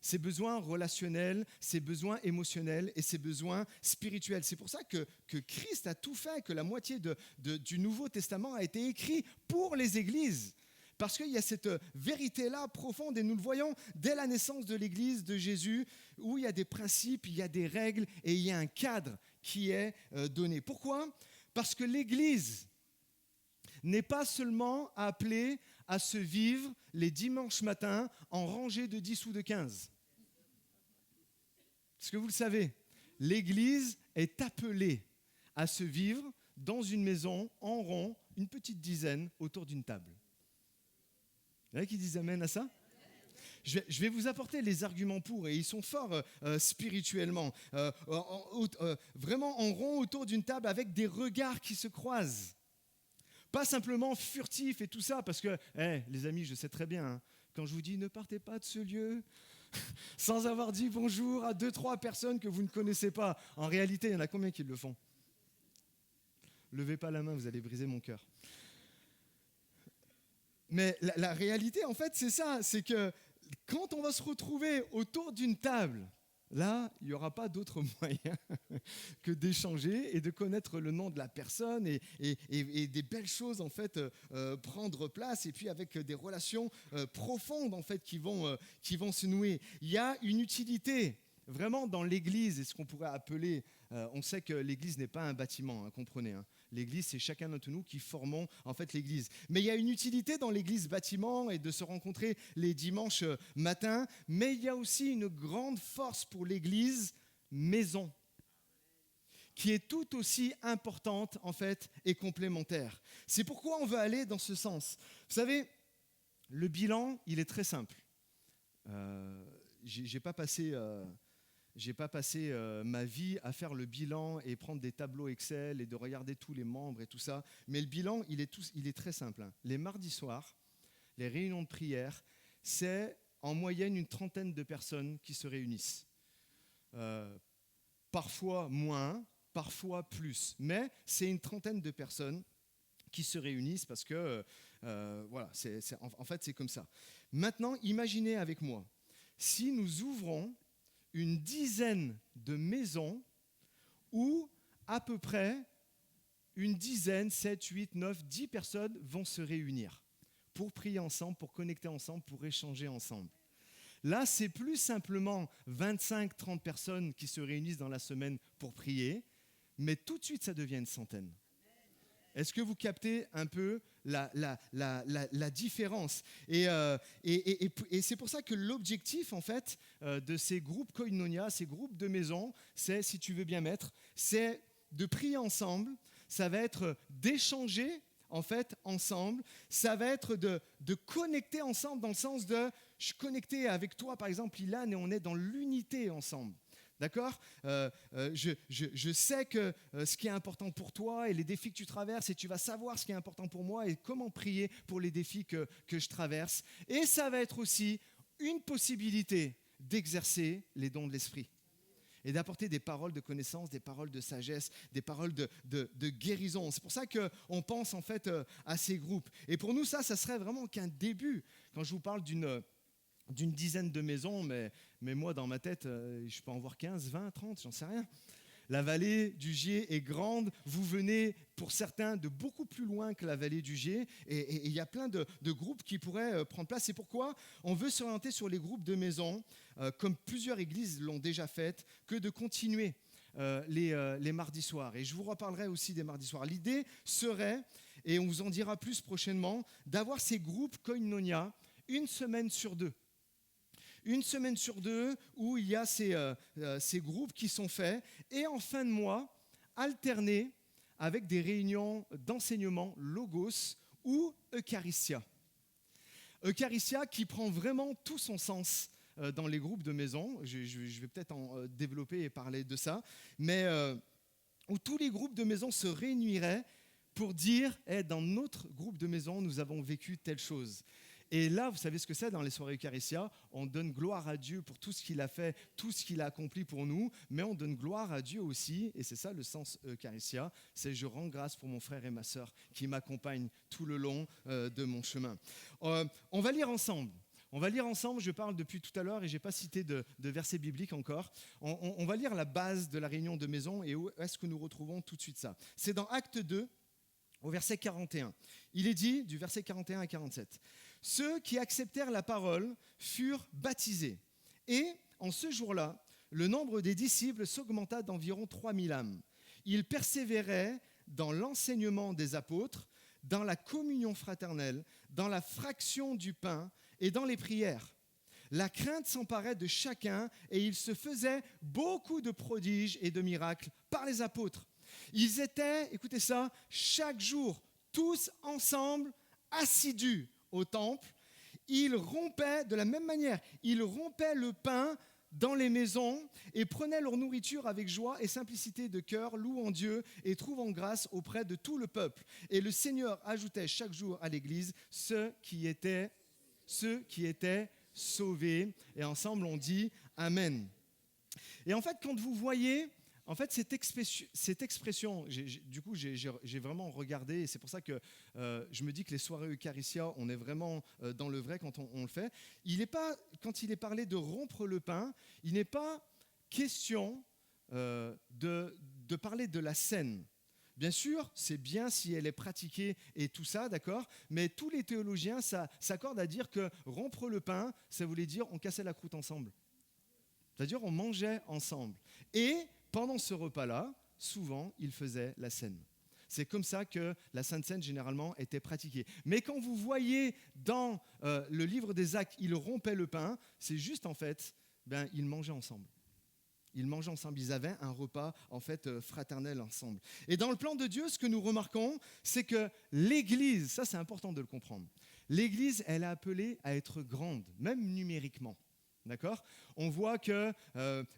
ses besoins relationnels, ses besoins émotionnels et ses besoins spirituels. C'est pour ça que Christ a tout fait, que la moitié du Nouveau Testament a été écrit pour les églises. Parce qu'il y a cette vérité-là profonde, et nous le voyons dès la naissance de l'Église de Jésus, où il y a des principes, il y a des règles, et il y a un cadre qui est donné. Pourquoi ? Parce que l'Église n'est pas seulement appelée à se vivre les dimanches matins en rangée de 10 ou de 15. Est-ce que vous le savez ? L'Église est appelée à se vivre dans une maison en rond, une petite dizaine autour d'une table. Il y en a qui disent amen à ça ? Je vais vous apporter les arguments pour, et ils sont forts spirituellement. Vraiment en rond autour d'une table avec des regards qui se croisent. Pas simplement furtifs et tout ça, parce que, les amis, je sais très bien, hein, quand je vous dis ne partez pas de ce lieu sans avoir dit bonjour à 2-3 personnes que vous ne connaissez pas. En réalité, il y en a combien qui le font ? Levez pas la main, vous allez briser mon cœur. Mais la réalité, en fait, c'est ça, c'est que quand on va se retrouver autour d'une table, là, il n'y aura pas d'autre moyen que d'échanger et de connaître le nom de la personne et des belles choses, en fait, prendre place, et puis avec des relations profondes, en fait, qui vont se nouer. Il y a une utilité vraiment dans l'Église, et ce qu'on pourrait appeler, on sait que l'Église n'est pas un bâtiment, hein, comprenez, hein. L'Église, c'est chacun d'entre nous qui formons en fait l'Église. Mais il y a une utilité dans l'Église bâtiment et de se rencontrer les dimanches matins, mais il y a aussi une grande force pour l'Église maison, qui est tout aussi importante en fait et complémentaire. C'est pourquoi on veut aller dans ce sens. Vous savez, le bilan, il est très simple. J'ai pas passé ma vie à faire le bilan et prendre des tableaux Excel et de regarder tous les membres et tout ça. Mais le bilan, il est très simple, hein. Les mardis soirs, les réunions de prière, c'est en moyenne une 30aine de personnes qui se réunissent. Parfois moins, parfois plus. Mais c'est une 30aine de personnes qui se réunissent parce que, voilà, en fait, c'est comme ça. Maintenant, imaginez avec moi, si nous ouvrons une dizaine de maisons où à peu près une dizaine, 7, 8, 9, 10 personnes vont se réunir pour prier ensemble, pour connecter ensemble, pour échanger ensemble. Là, c'est plus simplement 25, 30 personnes qui se réunissent dans la semaine pour prier, mais tout de suite, ça devient une centaine. Est-ce que vous captez un peu la différence ? Et c'est pour ça que l'objectif, en fait, de ces groupes Koinonia, ces groupes de maison, c'est, si tu veux bien mettre, c'est de prier ensemble, ça va être d'échanger, en fait, ensemble, ça va être de connecter ensemble dans le sens de, je suis connecté avec toi, par exemple, Ilan, et on est dans l'unité ensemble. D'accord ? Je sais que ce qui est important pour toi et les défis que tu traverses, et tu vas savoir ce qui est important pour moi et comment prier pour les défis que je traverse. Et ça va être aussi une possibilité d'exercer les dons de l'esprit et d'apporter des paroles de connaissance, des paroles de sagesse, des paroles de guérison. C'est pour ça qu'on pense en fait à ces groupes. Et pour nous, ça serait vraiment qu'un début. Quand je vous parle d'une dizaine de maisons, mais moi, dans ma tête, je peux en voir 15, 20, 30, j'en sais rien. La vallée du Gier est grande. Vous venez, pour certains, de beaucoup plus loin que la vallée du Gier. Et il y a plein de groupes qui pourraient prendre place. C'est pourquoi on veut s'orienter sur les groupes de maisons, comme plusieurs églises l'ont déjà fait, que de continuer les mardis soirs. Et je vous reparlerai aussi des mardis soirs. L'idée serait, et on vous en dira plus prochainement, d'avoir ces groupes Koinonia une semaine sur deux. Une semaine sur deux où il y a ces groupes qui sont faits, et en fin de mois, alterner avec des réunions d'enseignement Logos ou Eucharistia. Eucharistia qui prend vraiment tout son sens dans les groupes de maison. Je vais peut-être en développer et parler de ça, mais où tous les groupes de maison se réuniraient pour dire dans notre groupe de maison, nous avons vécu telle chose. Et là, vous savez ce que c'est dans les soirées Eucharistia, on donne gloire à Dieu pour tout ce qu'il a fait, tout ce qu'il a accompli pour nous, mais on donne gloire à Dieu aussi, et c'est ça le sens Eucharistia, c'est je rends grâce pour mon frère et ma sœur qui m'accompagnent tout le long de mon chemin. On va lire ensemble On va lire ensemble, je parle depuis tout à l'heure et je n'ai pas cité de verset biblique encore. On va lire la base de la réunion de maison et où est-ce que nous retrouvons tout de suite ça. C'est dans Acte 2, au verset 41. Il est dit, du verset 41 à 47, « Ceux qui acceptèrent la parole furent baptisés. Et en ce jour-là, le nombre des disciples s'augmenta d'environ 3000 âmes. Ils persévéraient dans l'enseignement des apôtres, dans la communion fraternelle, dans la fraction du pain et dans les prières. La crainte s'emparait de chacun et il se faisait beaucoup de prodiges et de miracles par les apôtres. Ils étaient, écoutez ça, chaque jour, tous ensemble, assidus au temple. Ils rompaient de la même manière, ils rompaient le pain dans les maisons et prenaient leur nourriture avec joie et simplicité de cœur, louant Dieu et trouvant grâce auprès de tout le peuple. Et le Seigneur ajoutait chaque jour à l'Église ceux qui étaient sauvés. Et ensemble, on dit Amen. Et en fait, quand vous voyez cette expression, j'ai vraiment regardé, et c'est pour ça que je me dis que les soirées Eucharistia, on est vraiment dans le vrai quand on le fait. Quand il est parlé de rompre le pain, il n'est pas question de parler de la scène. Bien sûr, c'est bien si elle est pratiquée et tout ça, d'accord, mais tous les théologiens s'accordent à dire que rompre le pain, ça voulait dire on cassait la croûte ensemble. C'est-à-dire on mangeait ensemble. Et pendant ce repas-là, souvent, ils faisaient la scène. C'est comme ça que la Sainte Seine, généralement, était pratiquée. Mais quand vous voyez dans le livre des Actes, ils rompaient le pain, c'est juste, en fait, ils mangeaient ensemble. Ils mangeaient ensemble, ils avaient un repas, en fait, fraternel ensemble. Et dans le plan de Dieu, ce que nous remarquons, c'est que l'Église, ça c'est important de le comprendre, l'Église, elle est appelée à être grande, même numériquement. D'accord ? On voit que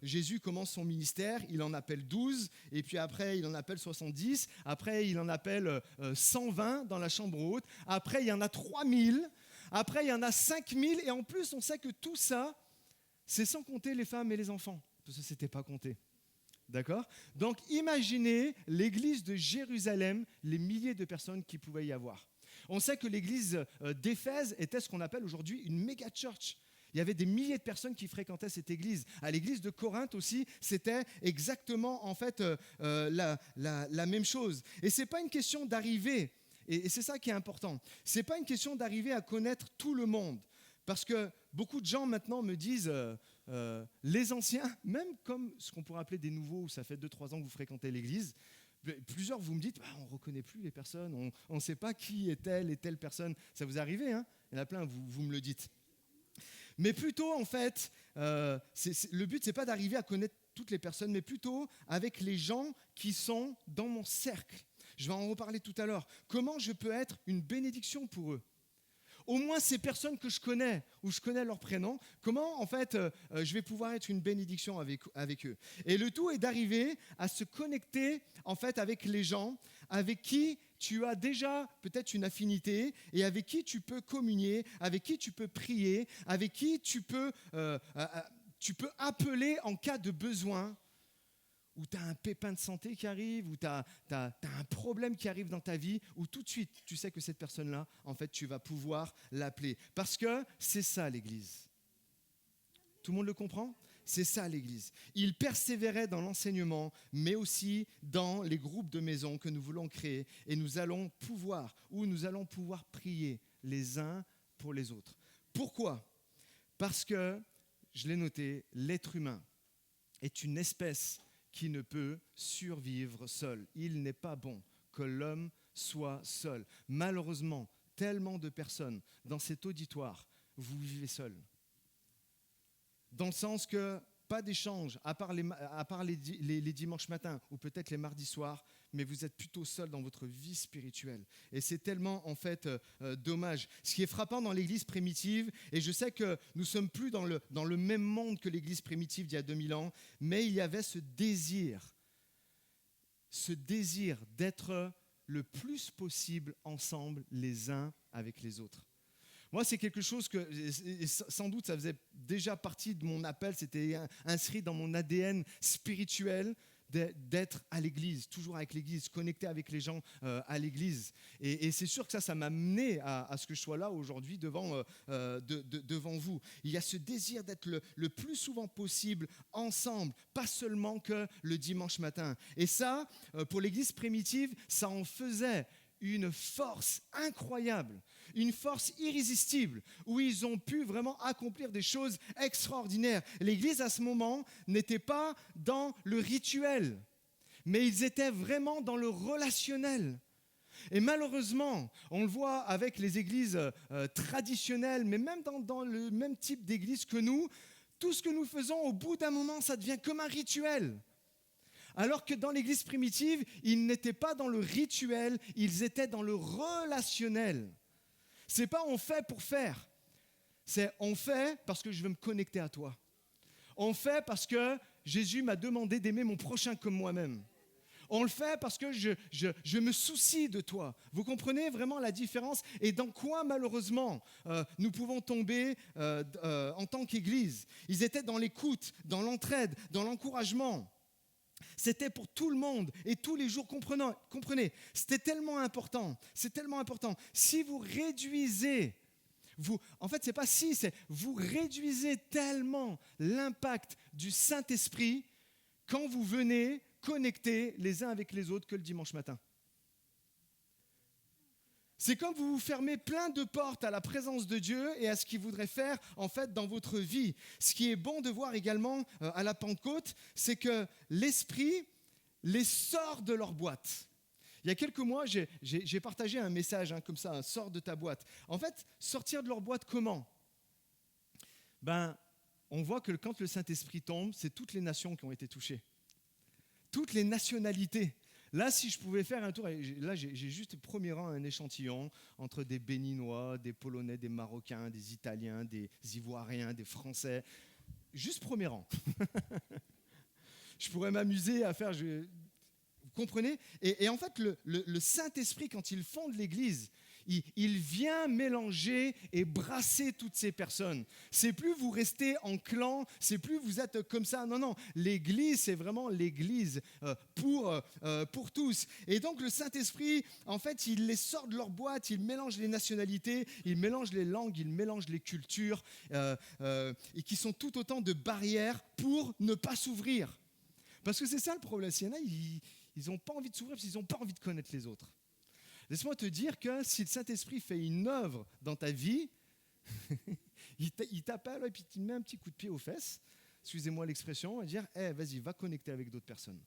Jésus commence son ministère, il en appelle 12, et puis après il en appelle 70, après il en appelle 120 dans la chambre haute, après il y en a 3000, après il y en a 5000, et en plus on sait que tout ça, c'est sans compter les femmes et les enfants, parce que ce n'était pas compté. D'accord ? Donc imaginez l'église de Jérusalem, les milliers de personnes qu'il pouvait y avoir. On sait que l'église d'Éphèse était ce qu'on appelle aujourd'hui une méga church. Il y avait des milliers de personnes qui fréquentaient cette église. À l'église de Corinthe aussi, c'était exactement en fait la même chose. Et ce n'est pas une question d'arriver, et c'est ça qui est important, ce n'est pas une question d'arriver à connaître tout le monde. Parce que beaucoup de gens maintenant me disent, les anciens, même comme ce qu'on pourrait appeler des nouveaux, où ça fait 2-3 ans que vous fréquentez l'église, plusieurs vous me dites, on ne reconnaît plus les personnes, on ne sait pas qui est telle et telle personne. Ça vous est arrivé, hein ? Il y en a plein, vous me le dites. Mais plutôt, en fait, le but, ce n'est pas d'arriver à connaître toutes les personnes, mais plutôt avec les gens qui sont dans mon cercle. Je vais en reparler tout à l'heure. Comment je peux être une bénédiction pour eux ? Au moins ces personnes que je connais, ou je connais leur prénom, comment, en fait, je vais pouvoir être une bénédiction avec eux. Et le tout est d'arriver à se connecter, en fait, avec les gens avec qui tu as déjà peut-être une affinité et avec qui tu peux communier, avec qui tu peux prier, avec qui tu peux appeler en cas de besoin, où tu as un pépin de santé qui arrive, où tu as un problème qui arrive dans ta vie, où tout de suite, tu sais que cette personne-là, en fait, tu vas pouvoir l'appeler. Parce que c'est ça l'Église. Tout le monde le comprend ? C'est ça l'Église. Ils persévéraient dans l'enseignement, mais aussi dans les groupes de maison que nous voulons créer. Et nous allons pouvoir prier les uns pour les autres. Pourquoi ? Parce que, je l'ai noté, l'être humain est une espèce qui ne peut survivre seul. Il n'est pas bon que l'homme soit seul. Malheureusement, tellement de personnes dans cet auditoire, vous vivez seul. Dans le sens que, pas d'échange, à part les dimanches matins ou peut-être les mardis soirs, mais vous êtes plutôt seul dans votre vie spirituelle. Et c'est tellement, en fait, dommage. Ce qui est frappant dans l'église primitive, et je sais que nous ne sommes plus dans le même monde que l'église primitive d'il y a 2000 ans, mais il y avait ce désir d'être le plus possible ensemble les uns avec les autres. Moi, c'est quelque chose que, sans doute, ça faisait déjà partie de mon appel, c'était inscrit dans mon ADN spirituel, d'être à l'église, toujours avec l'église, connecté avec les gens à l'église. Et c'est sûr que ça m'a mené à ce que je sois là aujourd'hui devant vous. Il y a ce désir d'être le plus souvent possible ensemble, pas seulement que le dimanche matin. Et ça, pour l'église primitive, ça en faisait une force incroyable, une force irrésistible, où ils ont pu vraiment accomplir des choses extraordinaires. L'église, à ce moment, n'était pas dans le rituel, mais ils étaient vraiment dans le relationnel. Et malheureusement, on le voit avec les églises traditionnelles, mais même dans le même type d'église que nous, tout ce que nous faisons, au bout d'un moment, ça devient comme un rituel. Alors que dans l'église primitive, ils n'étaient pas dans le rituel, ils étaient dans le relationnel. C'est pas on fait pour faire, c'est on fait parce que je veux me connecter à toi. On fait parce que Jésus m'a demandé d'aimer mon prochain comme moi-même. On le fait parce que je me soucie de toi. Vous comprenez vraiment la différence? Et dans quoi, malheureusement, nous pouvons tomber en tant qu'Église? Ils étaient dans l'écoute, dans l'entraide, dans l'encouragement. C'était pour tout le monde et tous les jours, comprenez, c'était tellement important, c'est tellement important. Si vous réduisez, en fait, c'est pas si, c'est vous réduisez tellement l'impact du Saint-Esprit quand vous venez connecter les uns avec les autres que le dimanche matin. C'est comme vous vous fermez plein de portes à la présence de Dieu et à ce qu'il voudrait faire en fait dans votre vie. Ce qui est bon de voir également à la Pentecôte, c'est que l'Esprit les sort de leur boîte. Il y a quelques mois, j'ai partagé un message comme ça, sors de ta boîte. En fait, sortir de leur boîte comment? On voit que quand le Saint-Esprit tombe, c'est toutes les nations qui ont été touchées. Toutes les nationalités. Là, si je pouvais faire un tour, là j'ai juste premier rang un échantillon entre des Béninois, des Polonais, des Marocains, des Italiens, des Ivoiriens, des Français. Juste premier rang. Je pourrais m'amuser à faire... Vous comprenez? Et en fait, le Saint-Esprit, quand il fonde l'Église, il vient mélanger et brasser toutes ces personnes. C'est plus vous restez en clan, c'est plus vous êtes comme ça. Non, l'Église, c'est vraiment l'Église pour tous. Et donc le Saint-Esprit, en fait, il les sort de leur boîte, il mélange les nationalités, il mélange les langues, il mélange les cultures, et qui sont tout autant de barrières pour ne pas s'ouvrir. Parce que c'est ça le problème. S'il y en a, ils n'ont pas envie de s'ouvrir parce qu'ils n'ont pas envie de connaître les autres. Laisse-moi te dire que si le Saint-Esprit fait une œuvre dans ta vie, il t'appelle et puis il te met un petit coup de pied aux fesses, excusez-moi l'expression, et dire vas-y, va connecter avec d'autres personnes.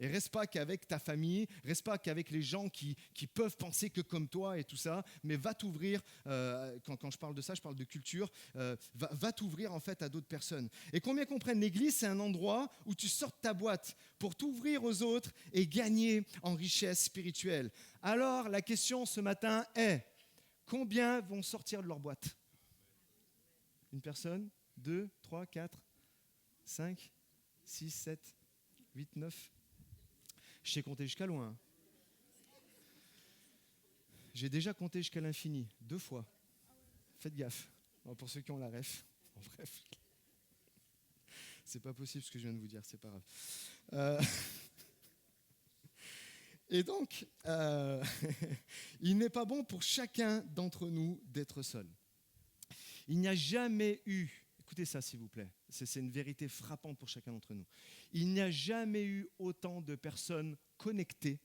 Et reste pas qu'avec ta famille, reste pas qu'avec les gens qui peuvent penser que comme toi et tout ça, mais va t'ouvrir, quand je parle de ça, je parle de culture, va t'ouvrir en fait à d'autres personnes. Et combien comprennent, l'Église, c'est un endroit où tu sors de ta boîte pour t'ouvrir aux autres et gagner en richesse spirituelle. Alors, la question ce matin est, combien vont sortir de leur boîte? Une personne, 2, 3, 4, 5, 6, 7, 8, 9... Je sais compter jusqu'à loin. J'ai déjà compté jusqu'à l'infini, 2 fois. Faites gaffe. Bon, pour ceux qui ont la ref. En bref. C'est pas possible ce que je viens de vous dire, c'est pas grave. Et donc, il n'est pas bon pour chacun d'entre nous d'être seul. Il n'y a jamais eu, écoutez ça s'il vous plaît, c'est une vérité frappante pour chacun d'entre nous. Il n'y a jamais eu autant de personnes connectées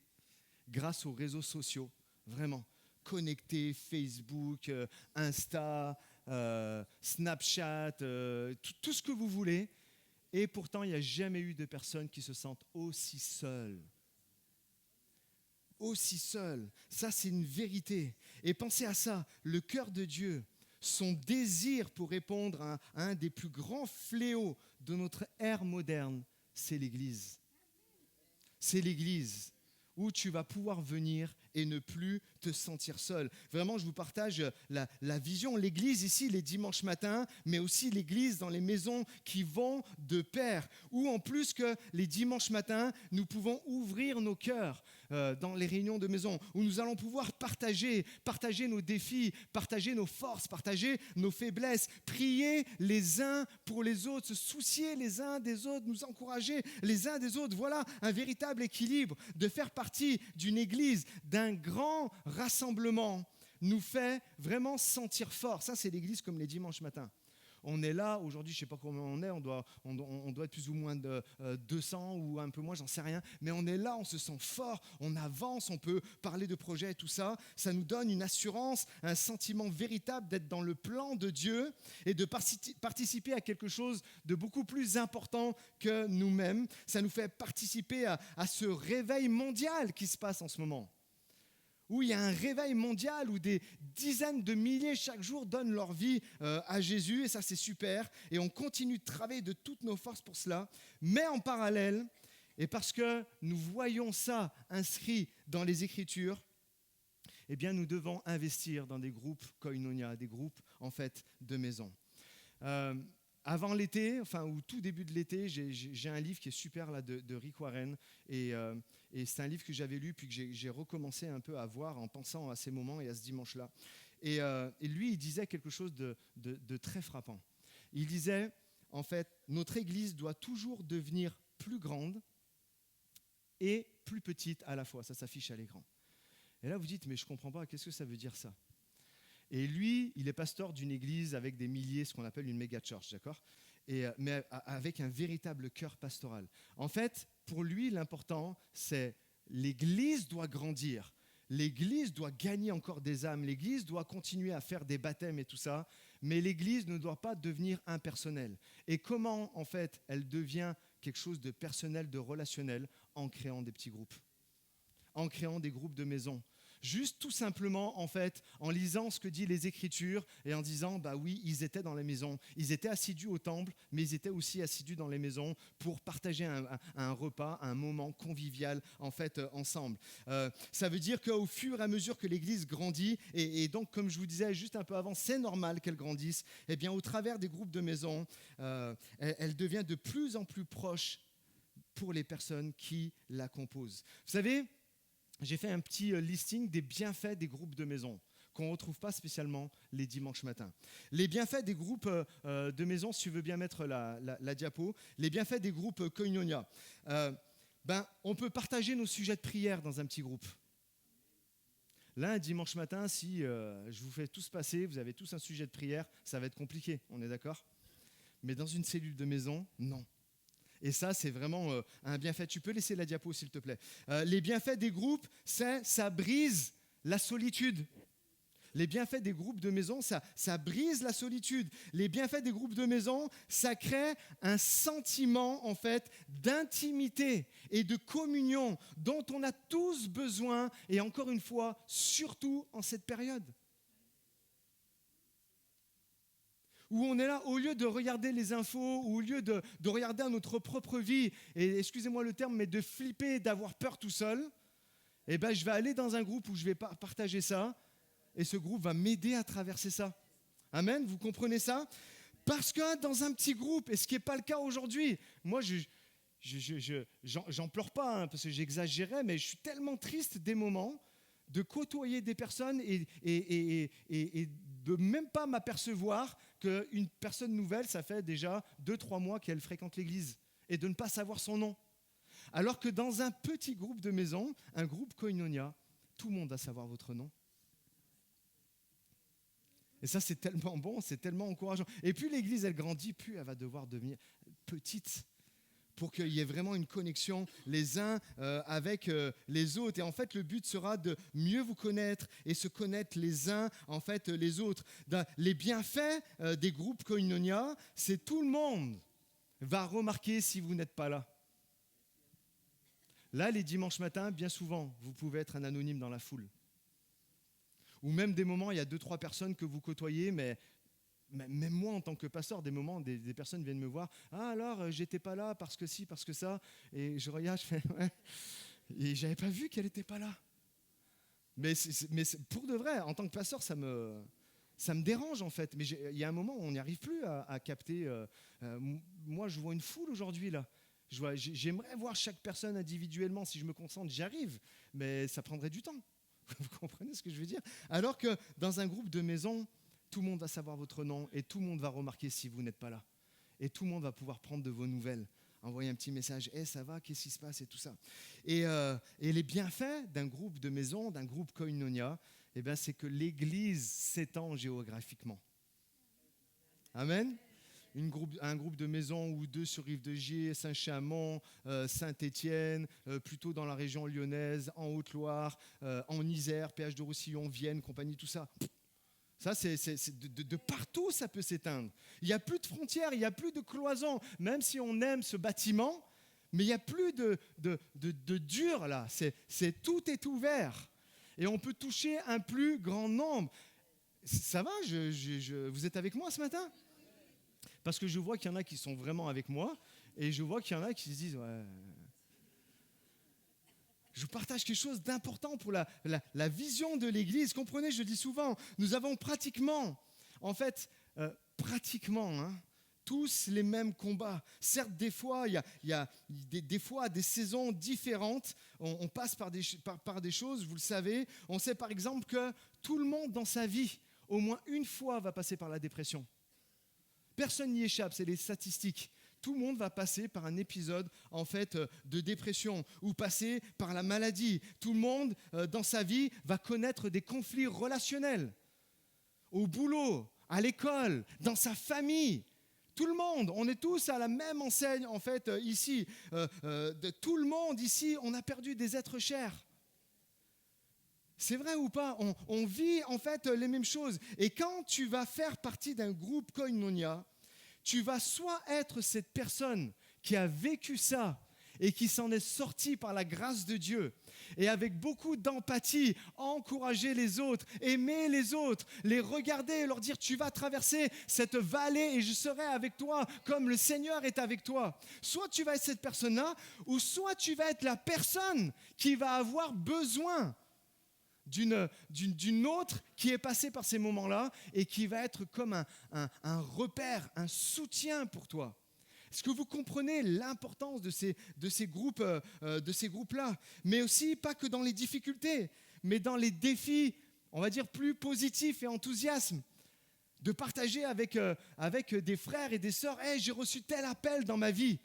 grâce aux réseaux sociaux, vraiment connectées, Facebook, Insta, Snapchat, tout ce que vous voulez. Et pourtant, il n'y a jamais eu de personnes qui se sentent aussi seules. Aussi seules. Ça, c'est une vérité. Et pensez à ça, le cœur de Dieu, son désir pour répondre à un des plus grands fléaux de notre ère moderne, c'est l'Église. C'est l'Église où tu vas pouvoir venir et ne plus te sentir seul. Vraiment, je vous partage la vision. L'Église ici, les dimanches matins, mais aussi l'Église dans les maisons qui vont de pair. Où en plus que les dimanches matins, nous pouvons ouvrir nos cœurs dans les réunions de maison, où nous allons pouvoir partager nos défis, partager nos forces, partager nos faiblesses, prier les uns pour les autres, se soucier les uns des autres, nous encourager les uns des autres. Voilà un véritable équilibre. De faire partie d'une église, d'un grand rassemblement, nous fait vraiment sentir fort. Ça, c'est l'église comme les dimanches matins. On est là, aujourd'hui, je ne sais pas combien on est, on doit être plus ou moins de 200 ou un peu moins, j'en sais rien. Mais on est là, on se sent fort, on avance, on peut parler de projets et tout ça. Ça nous donne une assurance, un sentiment véritable d'être dans le plan de Dieu et de participer à quelque chose de beaucoup plus important que nous-mêmes. Ça nous fait participer à ce réveil mondial qui se passe en ce moment. Où il y a un réveil mondial, où des dizaines de milliers chaque jour donnent leur vie à Jésus, et ça c'est super, et on continue de travailler de toutes nos forces pour cela, mais en parallèle, et parce que nous voyons ça inscrit dans les Écritures, eh bien nous devons investir dans des groupes koinonia, des groupes en fait de maison. Avant l'été, au tout début de l'été, j'ai un livre qui est super là, de Rick Warren, et c'est un livre que j'avais lu puis que j'ai recommencé un peu à voir en pensant à ces moments et à ce dimanche-là. Et lui, il disait quelque chose de très frappant. Il disait, en fait, notre Église doit toujours devenir plus grande et plus petite à la fois. Ça s'affiche à l'écran. Et là, vous dites, mais je ne comprends pas, qu'est-ce que ça veut dire ça ? Et lui, il est pasteur d'une église avec des milliers, ce qu'on appelle une méga church, d'accord ? Mais avec un véritable cœur pastoral. En fait, pour lui, l'important, c'est l'église doit grandir. L'église doit gagner encore des âmes. L'église doit continuer à faire des baptêmes et tout ça. Mais l'église ne doit pas devenir impersonnelle. Et comment, en fait, elle devient quelque chose de personnel, de relationnel, en créant des petits groupes, en créant des groupes de maison. Juste tout simplement, en fait, en lisant ce que disent les Écritures et en disant, bah oui, ils étaient dans la maison. Ils étaient assidus au temple, mais ils étaient aussi assidus dans les maisons pour partager un repas, un moment convivial, en fait, ensemble. Ça veut dire qu'au fur et à mesure que l'Église grandit, et donc, comme je vous disais juste un peu avant, c'est normal qu'elle grandisse, eh bien, au travers des groupes de maison, elle devient de plus en plus proche pour les personnes qui la composent. Vous savez, j'ai fait un petit listing des bienfaits des groupes de maison qu'on ne retrouve pas spécialement les dimanches matins. Les bienfaits des groupes de maison, si tu veux bien mettre la diapo, les bienfaits des groupes koinonia. On peut partager nos sujets de prière dans un petit groupe. Là, un dimanche matin, si je vous fais tous passer, vous avez tous un sujet de prière, ça va être compliqué, on est d'accord ? Mais dans une cellule de maison, non. Et ça, c'est vraiment un bienfait. Tu peux laisser la diapo, s'il te plaît. Les bienfaits des groupes, ça brise la solitude. Les bienfaits des groupes de maison, ça brise la solitude. Les bienfaits des groupes de maison, ça crée un sentiment, en fait, d'intimité et de communion dont on a tous besoin, et encore une fois, surtout en cette période. Où on est là, au lieu de regarder les infos, ou au lieu de regarder notre propre vie, et excusez-moi le terme, mais de flipper, d'avoir peur tout seul, eh ben, je vais aller dans un groupe où je vais partager ça, et ce groupe va m'aider à traverser ça. Amen, vous comprenez ça ? Parce que dans un petit groupe, et ce qui n'est pas le cas aujourd'hui, moi, j'en pleure pas, hein, parce que j'exagérais, mais je suis tellement triste des moments de côtoyer des personnes et de même pas m'apercevoir qu'une personne nouvelle, ça fait déjà 2-3 mois qu'elle fréquente l'église, et de ne pas savoir son nom. Alors que dans un petit groupe de maison, un groupe koinonia, tout le monde va savoir votre nom. Et ça, c'est tellement bon, c'est tellement encourageant. Et plus l'église, elle grandit, plus elle va devoir devenir petite, pour qu'il y ait vraiment une connexion les uns avec les autres. Et en fait, le but sera de mieux vous connaître et se connaître les uns, en fait, les autres. Les bienfaits des groupes koinonia, c'est tout le monde va remarquer si vous n'êtes pas là. Là, les dimanches matins, bien souvent, vous pouvez être un anonyme dans la foule. Ou même des moments, il y a 2-3 personnes que vous côtoyez, mais même moi, en tant que pasteur, des moments, des personnes viennent me voir. « Ah alors, j'étais pas là parce que ci, parce que ça. » Et je regarde, je fais « Ouais. » Et j'avais pas vu qu'elle n'était pas là. Mais pour de vrai, en tant que pasteur, ça me dérange en fait. Mais il y a un moment où on n'y arrive plus à capter. Moi, je vois une foule aujourd'hui là. J'aimerais voir chaque personne individuellement. Si je me concentre, j'y arrive. Mais ça prendrait du temps. Vous comprenez ce que je veux dire? Alors que dans un groupe de maison, tout le monde va savoir votre nom et tout le monde va remarquer si vous n'êtes pas là. Et tout le monde va pouvoir prendre de vos nouvelles. Envoyer un petit message, hey, ça va, qu'est-ce qui se passe et tout ça. Et les bienfaits d'un groupe de maison, d'un groupe Koinonia, eh bien, c'est que l'Église s'étend géographiquement. Amen. Un groupe de maison ou deux sur Rive-de-Gier, Saint-Chamond, Saint-Étienne, plutôt dans la région lyonnaise, en Haute-Loire, en Isère, Péage de Roussillon, Vienne, compagnie, tout ça. Ça, c'est de partout, ça peut s'éteindre. Il n'y a plus de frontières, il n'y a plus de cloisons, même si on aime ce bâtiment, mais il n'y a plus de dur là. Tout est ouvert. Et on peut toucher un plus grand nombre. Ça va, vous êtes avec moi ce matin? Parce que je vois qu'il y en a qui sont vraiment avec moi, et je vois qu'il y en a qui se disent, ouais... Je vous partage quelque chose d'important pour la vision de l'Église. Comprenez, je dis souvent, nous avons pratiquement, tous les mêmes combats. Certes, des fois, il y a des fois des saisons différentes. On passe par des choses, vous le savez. On sait par exemple que tout le monde dans sa vie, au moins une fois, va passer par la dépression. Personne n'y échappe, c'est les statistiques. Tout le monde va passer par un épisode de dépression ou passer par la maladie. Tout le monde dans sa vie va connaître des conflits relationnels. Au boulot, à l'école, dans sa famille. Tout le monde, on est tous à la même enseigne ici. Tout le monde ici, on a perdu des êtres chers. C'est vrai ou pas? On vit les mêmes choses. Et quand tu vas faire partie d'un groupe Koinonia, tu vas soit être cette personne qui a vécu ça et qui s'en est sortie par la grâce de Dieu et avec beaucoup d'empathie, encourager les autres, aimer les autres, les regarder et leur dire tu vas traverser cette vallée et je serai avec toi comme le Seigneur est avec toi. Soit tu vas être cette personne-là ou soit tu vas être la personne qui va avoir besoin d'une autre qui est passée par ces moments-là et qui va être comme un repère, un soutien pour toi. Est-ce que vous comprenez l'importance de ces groupes-là? Mais aussi, pas que dans les difficultés, mais dans les défis, on va dire, plus positifs et enthousiasme. De partager avec des frères et des sœurs, hey, j'ai reçu tel appel dans ma vie.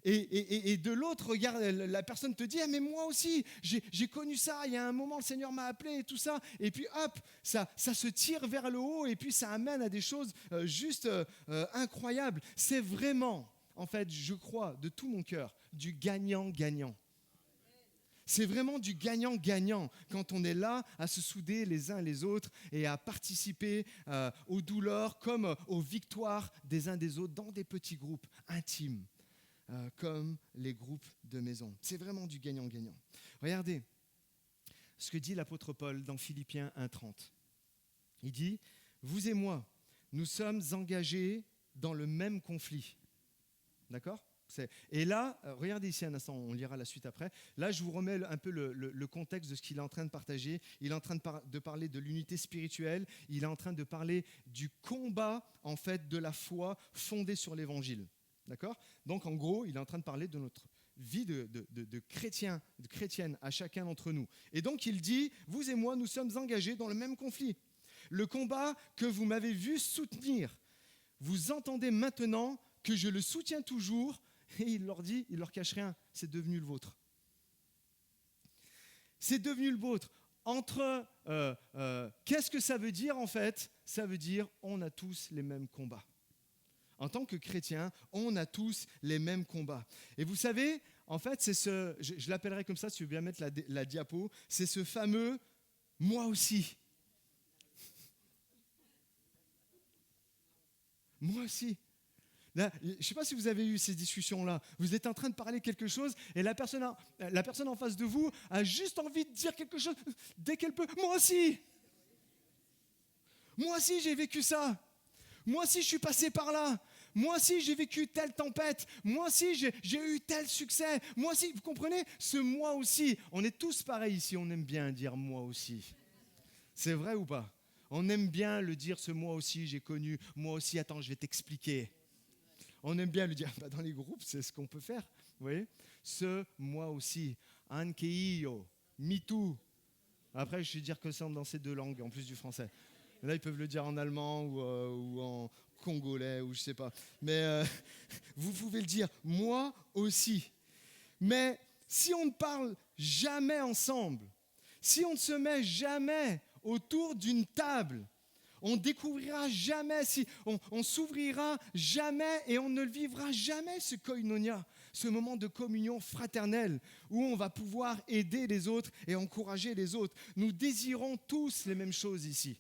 Et de l'autre, regarde, la personne te dit, ah, mais moi aussi, j'ai connu ça, il y a un moment, le Seigneur m'a appelé et tout ça. Et puis hop, ça se tire vers le haut et puis ça amène à des choses juste incroyables. C'est vraiment, je crois, de tout mon cœur, du gagnant-gagnant. C'est vraiment du gagnant-gagnant quand on est là à se souder les uns les autres et à participer aux douleurs comme aux victoires des uns des autres dans des petits groupes intimes. Comme les groupes de maison. C'est vraiment du gagnant-gagnant. Regardez ce que dit l'apôtre Paul dans Philippiens 1:30. Il dit, vous et moi, nous sommes engagés dans le même conflit. D'accord ? Et là, regardez ici un instant, on lira la suite après. Là, je vous remets un peu le contexte de ce qu'il est en train de partager. Il est en train de parler de l'unité spirituelle. Il est en train de parler du combat, de la foi fondée sur l'évangile. D'accord ? Donc, en gros, il est en train de parler de notre vie de chrétien, de chrétienne à chacun d'entre nous. Et donc, il dit, vous et moi, nous sommes engagés dans le même conflit. Le combat que vous m'avez vu soutenir, vous entendez maintenant que je le soutiens toujours. Et il leur dit, il leur cache rien, c'est devenu le vôtre. C'est devenu le vôtre. Qu'est-ce que ça veut dire en fait ? Ça veut dire, on a tous les mêmes combats. En tant que chrétien, on a tous les mêmes combats. Et vous savez, en fait, c'est je l'appellerai comme ça, si tu veux bien mettre la diapo, c'est ce fameux « moi aussi ». Moi aussi. Là, je ne sais pas si vous avez eu ces discussions-là. Vous êtes en train de parler quelque chose et la personne en face de vous a juste envie de dire quelque chose dès qu'elle peut. Moi aussi. Moi aussi, j'ai vécu ça. Moi aussi, je suis passé par là. Moi aussi, j'ai vécu telle tempête. Moi aussi, j'ai eu tel succès. Moi aussi, vous comprenez? Ce moi aussi, on est tous pareils ici. On aime bien dire moi aussi. C'est vrai ou pas? On aime bien le dire, ce moi aussi, j'ai connu. Moi aussi, attends, je vais t'expliquer. On aime bien le dire. Dans les groupes, c'est ce qu'on peut faire. Vous voyez? Ce moi aussi. Ankeio, me too. Après, je vais dire que ça dans ces deux langues, en plus du français. Là, ils peuvent le dire en allemand ou en congolais ou je sais pas. Mais vous pouvez le dire, moi aussi. Mais si on ne parle jamais ensemble, si on ne se met jamais autour d'une table, on ne découvrira jamais, si on s'ouvrira jamais et on ne le vivra jamais, ce koinonia, ce moment de communion fraternelle où on va pouvoir aider les autres et encourager les autres. Nous désirons tous les mêmes choses ici.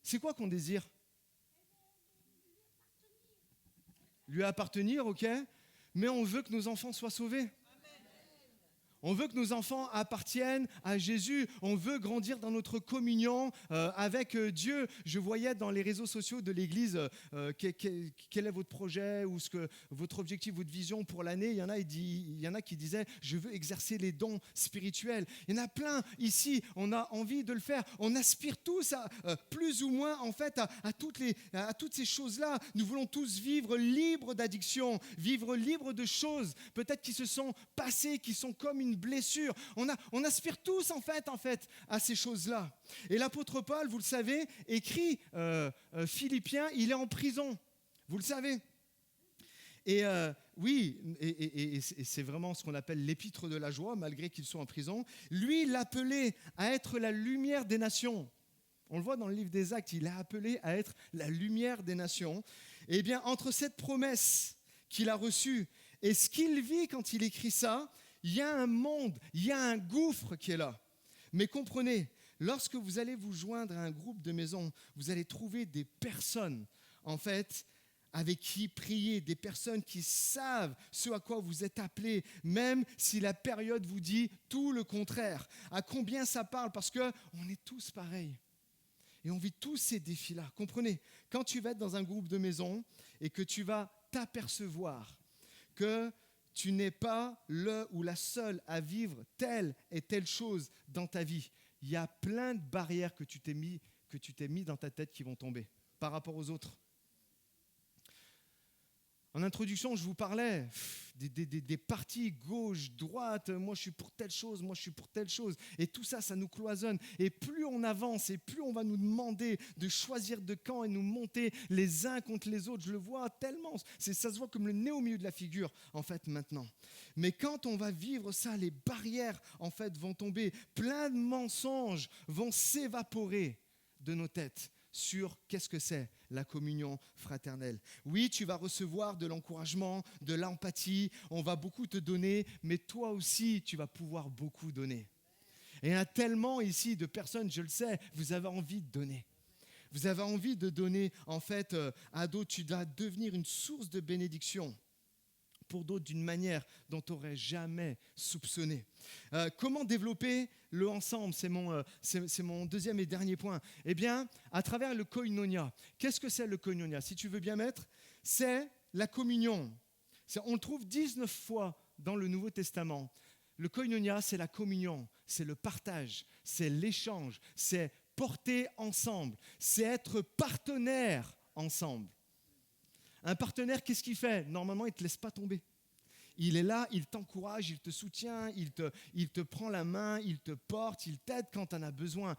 C'est quoi qu'on désire? Lui appartenir, ok, mais on veut que nos enfants soient sauvés. On veut que nos enfants appartiennent à Jésus. On veut grandir dans notre communion avec Dieu. Je voyais dans les réseaux sociaux de l'Église quel est votre projet ou votre objectif, votre vision pour l'année. Il y en a qui disaient « Je veux exercer les dons spirituels ». Il y en a plein ici. On a envie de le faire. On aspire tous à plus ou moins en fait à toutes ces choses-là. Nous voulons tous vivre libres d'addiction, vivre libres de choses peut-être qui se sont passées, qui sont comme une blessure. On aspire tous en fait à ces choses-là. Et l'apôtre Paul, vous le savez, écrit Philippiens, il est en prison. Vous le savez. Et oui, et c'est vraiment ce qu'on appelle l'épître de la joie, malgré qu'ils soient en prison. Lui, il l'appelait à être la lumière des nations. On le voit dans le livre des Actes, il a appelé à être la lumière des nations. Et bien, entre cette promesse qu'il a reçue et ce qu'il vit quand il écrit ça, il y a un monde, il y a un gouffre qui est là. Mais comprenez, lorsque vous allez vous joindre à un groupe de maison, vous allez trouver des personnes, en fait, avec qui prier, des personnes qui savent ce à quoi vous êtes appelés, même si la période vous dit tout le contraire. À combien ça parle? Parce qu'on est tous pareils. Et on vit tous ces défis-là. Comprenez, quand tu vas être dans un groupe de maison et que tu vas t'apercevoir que tu n'es pas le ou la seule à vivre telle et telle chose dans ta vie. Il y a plein de barrières que tu t'es mis dans ta tête qui vont tomber par rapport aux autres. En introduction, je vous parlais des partis gauche, droite, moi je suis pour telle chose, moi je suis pour telle chose. Et tout ça, ça nous cloisonne. Et plus on avance et plus on va nous demander de choisir de camp et nous monter les uns contre les autres. Je le vois tellement, ça se voit comme le nez au milieu de la figure, en fait, maintenant. Mais quand on va vivre ça, les barrières, en fait, vont tomber. Plein de mensonges vont s'évaporer de nos têtes sur qu'est-ce que c'est la communion fraternelle. Oui, tu vas recevoir de l'encouragement, de l'empathie, on va beaucoup te donner, mais toi aussi, tu vas pouvoir beaucoup donner. Et il y en a tellement ici de personnes, je le sais, vous avez envie de donner. Vous avez envie de donner, en fait, à d'autres, tu dois devenir une source de bénédiction pour d'autres d'une manière dont tu n'aurais jamais soupçonné. Comment développer le ensemble? C'est mon deuxième et dernier point. Eh bien, à travers le koinonia. Qu'est-ce que c'est le koinonia? Si tu veux bien mettre, c'est la communion. On le trouve 19 fois dans le Nouveau Testament. Le koinonia, c'est la communion, c'est le partage, c'est l'échange, c'est porter ensemble, c'est être partenaire ensemble. Un partenaire, qu'est-ce qu'il fait? Normalement, il ne te laisse pas tomber. Il est là, il t'encourage, il te soutient, il te prend la main, il te porte, il t'aide quand tu en as besoin.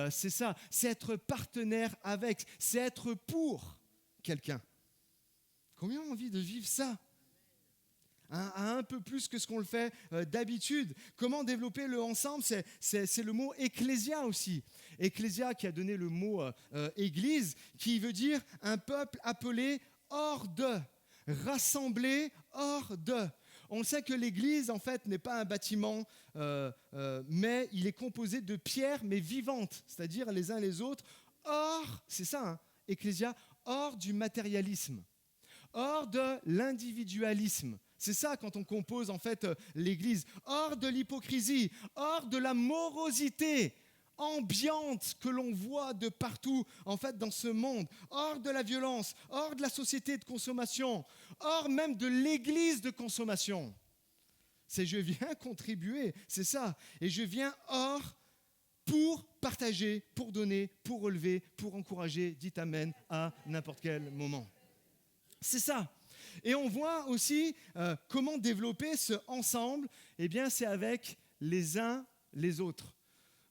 C'est ça, c'est être partenaire avec, c'est être pour quelqu'un. Combien ont envie de vivre ça? Un peu plus que ce qu'on le fait d'habitude. Comment développer le ensemble? C'est le mot ecclésia aussi. Ecclésia qui a donné le mot église, qui veut dire un peuple appelé hors de, rassemblé hors de. On sait que l'église, en fait, n'est pas un bâtiment, mais il est composé de pierres, mais vivantes, c'est-à-dire les uns les autres, hors, c'est ça, hein, ecclésia, hors du matérialisme, hors de l'individualisme. C'est ça quand on compose, en fait, l'église, hors de l'hypocrisie, hors de la morosité, ambiante que l'on voit de partout, en fait, dans ce monde, hors de la violence, hors de la société de consommation, hors même de l'église de consommation. C'est je viens contribuer, c'est ça. Et je viens hors pour partager, pour donner, pour relever, pour encourager. Dites amen à n'importe quel moment. C'est ça. Et on voit aussi comment développer ce ensemble. Eh bien, c'est avec les uns les autres.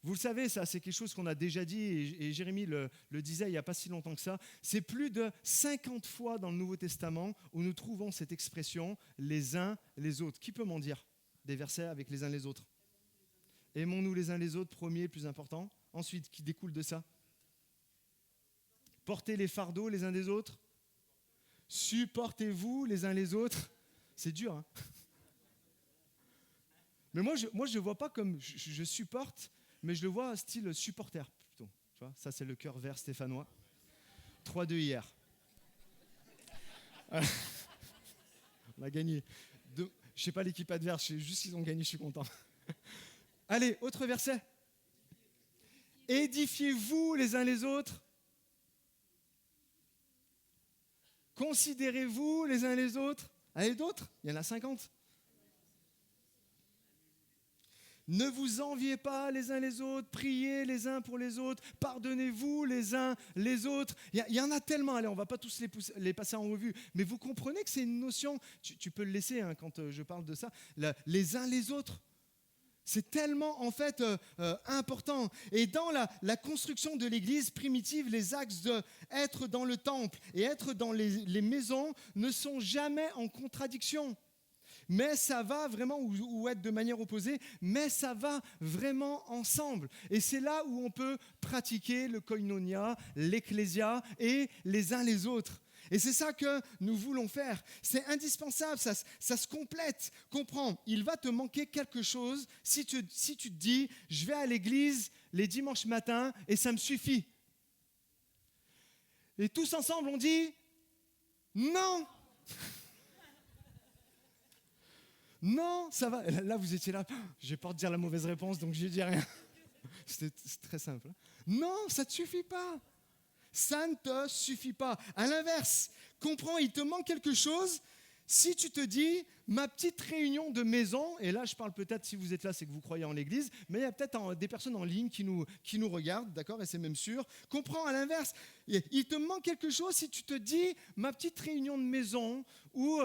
Vous le savez, ça, c'est quelque chose qu'on a déjà dit, et Jérémie le disait il n'y a pas si longtemps que ça. C'est plus de 50 fois dans le Nouveau Testament où nous trouvons cette expression « les uns les autres ». Qui peut m'en dire des versets avec les uns les autres ? Aimons-nous les uns les autres, premier, plus important. Ensuite, qui découle de ça ? Portez les fardeaux les uns des autres. Supportez-vous les uns les autres. C'est dur, hein ? Mais moi, je ne le vois pas comme je supporte, mais je le vois style supporter plutôt. Tu vois, ça, c'est le cœur vert stéphanois. 3-2 hier. On a gagné. Je ne sais pas l'équipe adverse, je sais juste qu'ils ont gagné, je suis content. Allez, autre verset. Édifiez-vous les uns les autres. Considérez-vous les uns les autres. Allez, d'autres, il y en a 50. Ne vous enviez pas les uns les autres, priez les uns pour les autres, pardonnez-vous les uns les autres. Il y en a tellement, allez, on ne va pas tous les passer en revue, mais vous comprenez que c'est une notion, tu peux le laisser hein, quand je parle de ça, les uns les autres. C'est tellement en fait important. Et dans la construction de l'église primitive, les axes de être dans le temple et être dans les maisons ne sont jamais en contradiction. Mais ça va vraiment, ou être de manière opposée, mais ça va vraiment ensemble. Et c'est là où on peut pratiquer le koinonia, l'ecclésia et les uns les autres. Et c'est ça que nous voulons faire. C'est indispensable, ça se complète. Comprends, il va te manquer quelque chose si tu te dis « je vais à l'église les dimanches matins et ça me suffit ». Et tous ensemble, on dit « non ». Non, ça va. Là, vous étiez là. Je vais pas te dire la mauvaise réponse, donc je ne dis rien. C'est très simple. Non, ça ne te suffit pas. Ça ne te suffit pas. À l'inverse, comprends, il te manque quelque chose. Si tu te dis, ma petite réunion de maison, et là je parle peut-être, si vous êtes là, c'est que vous croyez en l'église, mais il y a peut-être des personnes en ligne qui nous regardent, d'accord, et c'est même sûr. Comprends, à l'inverse, il te manque quelque chose si tu te dis, ma petite réunion de maison, ou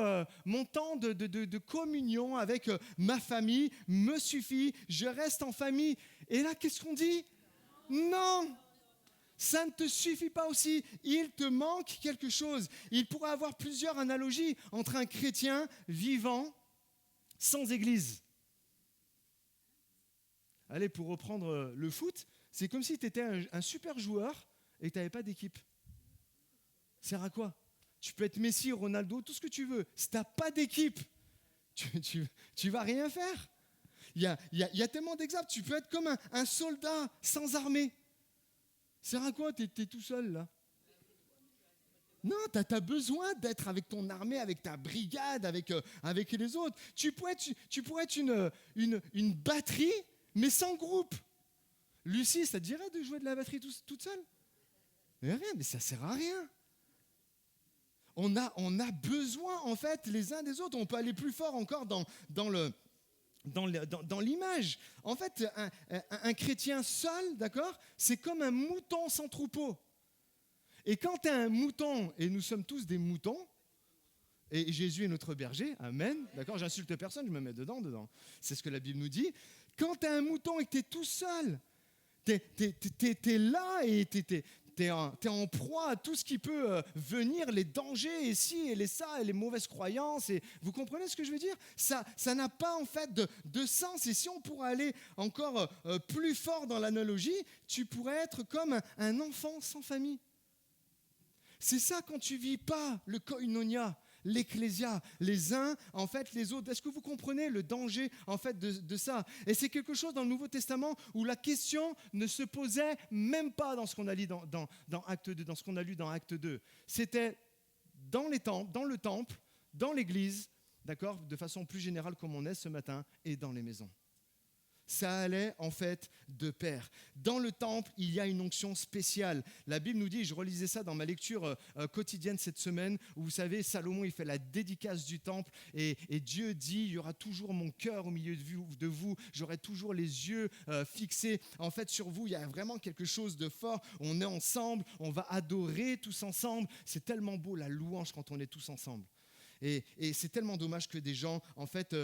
mon temps de communion avec ma famille me suffit, je reste en famille. Et là, qu'est-ce qu'on dit ? Non ! Ça ne te suffit pas aussi, il te manque quelque chose. Il pourrait y avoir plusieurs analogies entre un chrétien vivant sans église. Allez, pour reprendre le foot, c'est comme si tu étais un super joueur et que tu n'avais pas d'équipe. Ça sert à quoi ? Tu peux être Messi, Ronaldo, tout ce que tu veux. Si tu n'as pas d'équipe, tu vas rien faire. Il y a tellement d'exemples. Tu peux être comme un soldat sans armée. Ça sert à quoi ? T'es tout seul là. Non, tu as besoin d'être avec ton armée, avec ta brigade, avec les autres. Tu pourrais être une batterie, mais sans groupe. Lucie, ça te dirait de jouer de la batterie toute seule ? Mais ça ne sert à rien. On a besoin en fait les uns des autres. On peut aller plus fort encore dans l'image. En fait, un chrétien seul, d'accord, c'est comme un mouton sans troupeau. Et quand tu es un mouton, et nous sommes tous des moutons, et Jésus est notre berger, amen, d'accord, j'insulte personne, je me mets dedans. C'est ce que la Bible nous dit. Quand tu es un mouton et que tu es tout seul, tu es là et tu es en proie à tout ce qui peut venir, les dangers, et ci, et les ça, et les mauvaises croyances. Et vous comprenez ce que je veux dire ? Ça n'a pas en fait de sens. Et si on pourrait aller encore plus fort dans l'analogie, tu pourrais être comme un enfant sans famille. C'est ça quand tu ne vis pas le koinonia, l'ecclésia, les uns, en fait, les autres. Est-ce que vous comprenez le danger, en fait, de ça ? Et c'est quelque chose dans le Nouveau Testament où la question ne se posait même pas dans ce qu'on a lu dans Acte 2, dans ce qu'on a lu dans Acte 2. C'était dans le temple, dans l'église, d'accord, de façon plus générale comme on est ce matin, et dans les maisons. Ça allait en fait de pair. Dans le temple, il y a une onction spéciale. La Bible nous dit, je relisais ça dans ma lecture quotidienne cette semaine, où vous savez, Salomon, il fait la dédicace du temple et Dieu dit, il y aura toujours mon cœur au milieu de vous, j'aurai toujours les yeux fixés en fait sur vous. Il y a vraiment quelque chose de fort. On est ensemble, on va adorer tous ensemble. C'est tellement beau la louange quand on est tous ensemble. Et c'est tellement dommage que des gens, en fait,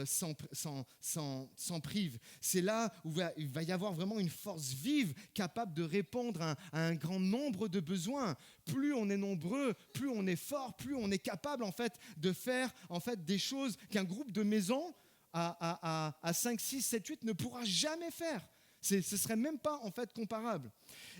s'en privent. C'est là où il va y avoir vraiment une force vive capable de répondre à un grand nombre de besoins. Plus on est nombreux, plus on est fort, plus on est capable, en fait, de faire en fait, des choses qu'un groupe de maisons à 5, 6, 7, 8 ne pourra jamais faire. Ce ne serait même pas en fait comparable.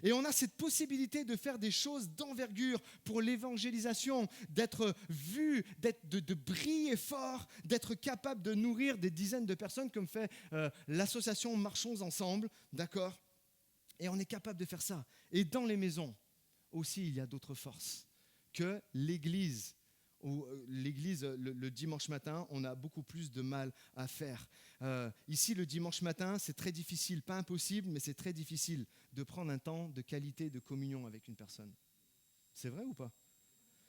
Et on a cette possibilité de faire des choses d'envergure pour l'évangélisation, d'être vu, de briller fort, d'être capable de nourrir des dizaines de personnes comme fait l'association Marchons Ensemble, d'accord ? Et on est capable de faire ça. Et dans les maisons aussi, il y a d'autres forces que l'église. L'église, le dimanche matin, on a beaucoup plus de mal à faire. Ici, le dimanche matin, c'est très difficile, pas impossible, mais c'est très difficile de prendre un temps de qualité de communion avec une personne. C'est vrai ou pas ?